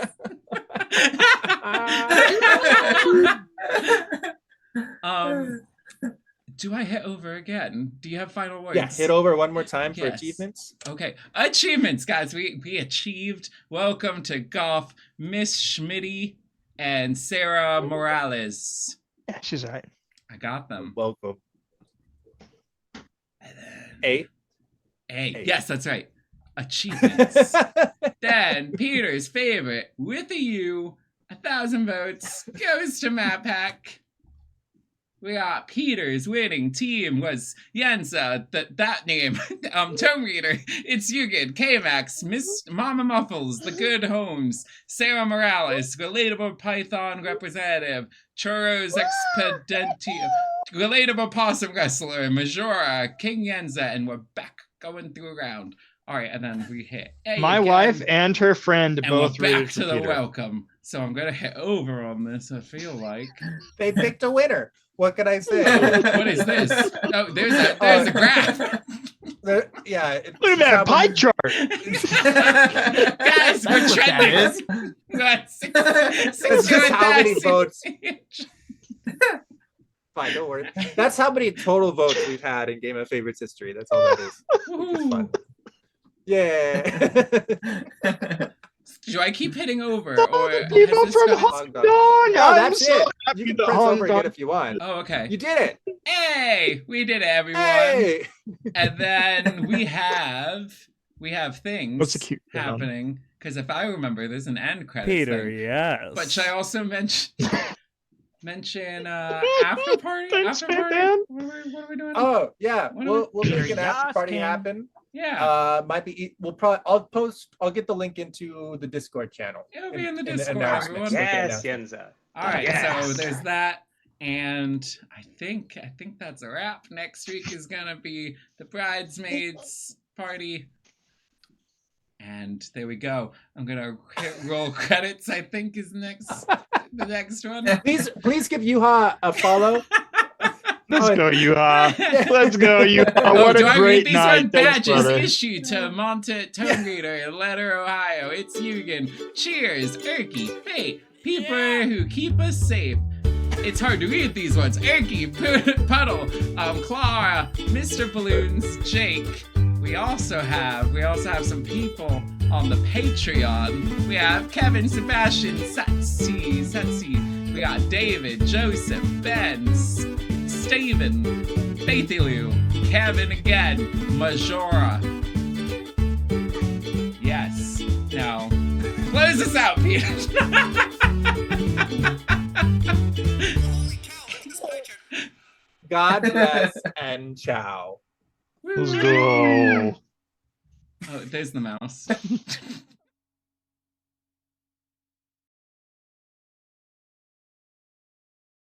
Do I hit over again? Do you have final words? Yeah, hit over one more time for Yes. achievements. Okay, achievements, guys. We achieved. Welcome to golf, Miss Schmitty and Sarah Morales. Yeah, she's all right. I got them. Welcome. And then- Eight. Hey, yes, that's right. Achievements. Then Peter's favorite with a U, 1,000 votes goes to Map Hack. We got Peter's winning team was Yensa, that name, Tome Reader, It's Yugen, K-Max, Miss Mama Muffles, The Good Homes, Sarah Morales, Relatable Python Representative, Churros Expedentio, Relatable Possum Wrestler, Majora, King Yenza, and we're back going through a round. All right, and then we hit A My again. wife and her friend And both we're back rooted to for the Peter. welcome. So I'm gonna hit over on this, I feel like. They picked a winner. What can I say? What is this? Oh, there's a graph. Yeah. Look at that pie chart. Guys, we're That's what that trending. is. That's It's just how many votes. Fine, don't worry. That's how many total votes we've had in Game of Favorites history. That's all that is. Which is fun. Yeah. Do I keep hitting over? All Or the people has this from got Hong its- Kong. No, I'm that's so it. happy You can that press Hong over again Kong- if you want. Oh, okay. You did it. Hey, we did it, everyone. Hey. And then we have things What's the cute one? happening. Because if I remember, there's an end credits Peter, thing. yes. But should I also mention after party? Thanks, After party? man. What are we doing? Oh yeah, What do we'll make an after party Curiosity. happen. Yeah, Might be. I'll get the link into the Discord channel. it'll be in the Discord, announcements. everyone. Yes, Yenza. All right, Yes. so there's that, and I think that's a wrap. Next week is gonna be the bridesmaids party, and there we go. I'm gonna hit roll credits. I think is the next one. Please give Yuha a follow. Let's Oh, go, Yuha. Let's go, Yuha. What do a I great read these night. one Thanks, badges brother. issued to Montet Tone Reader in Letter, Ohio? It's Eugen. Cheers, Erky, Fate, people who keep us safe. It's hard to read these ones. Erky, Puddle, Clara, Mr. Balloons, Jake. We also have some people on the Patreon. We have Kevin, Sebastian, Satsi. We got David, Joseph, Ben, Steven, Faithilu, Kevin again, Majora. Yes. Now, close us out, Peter. God bless and ciao. Let's go. Oh, there's the mouse.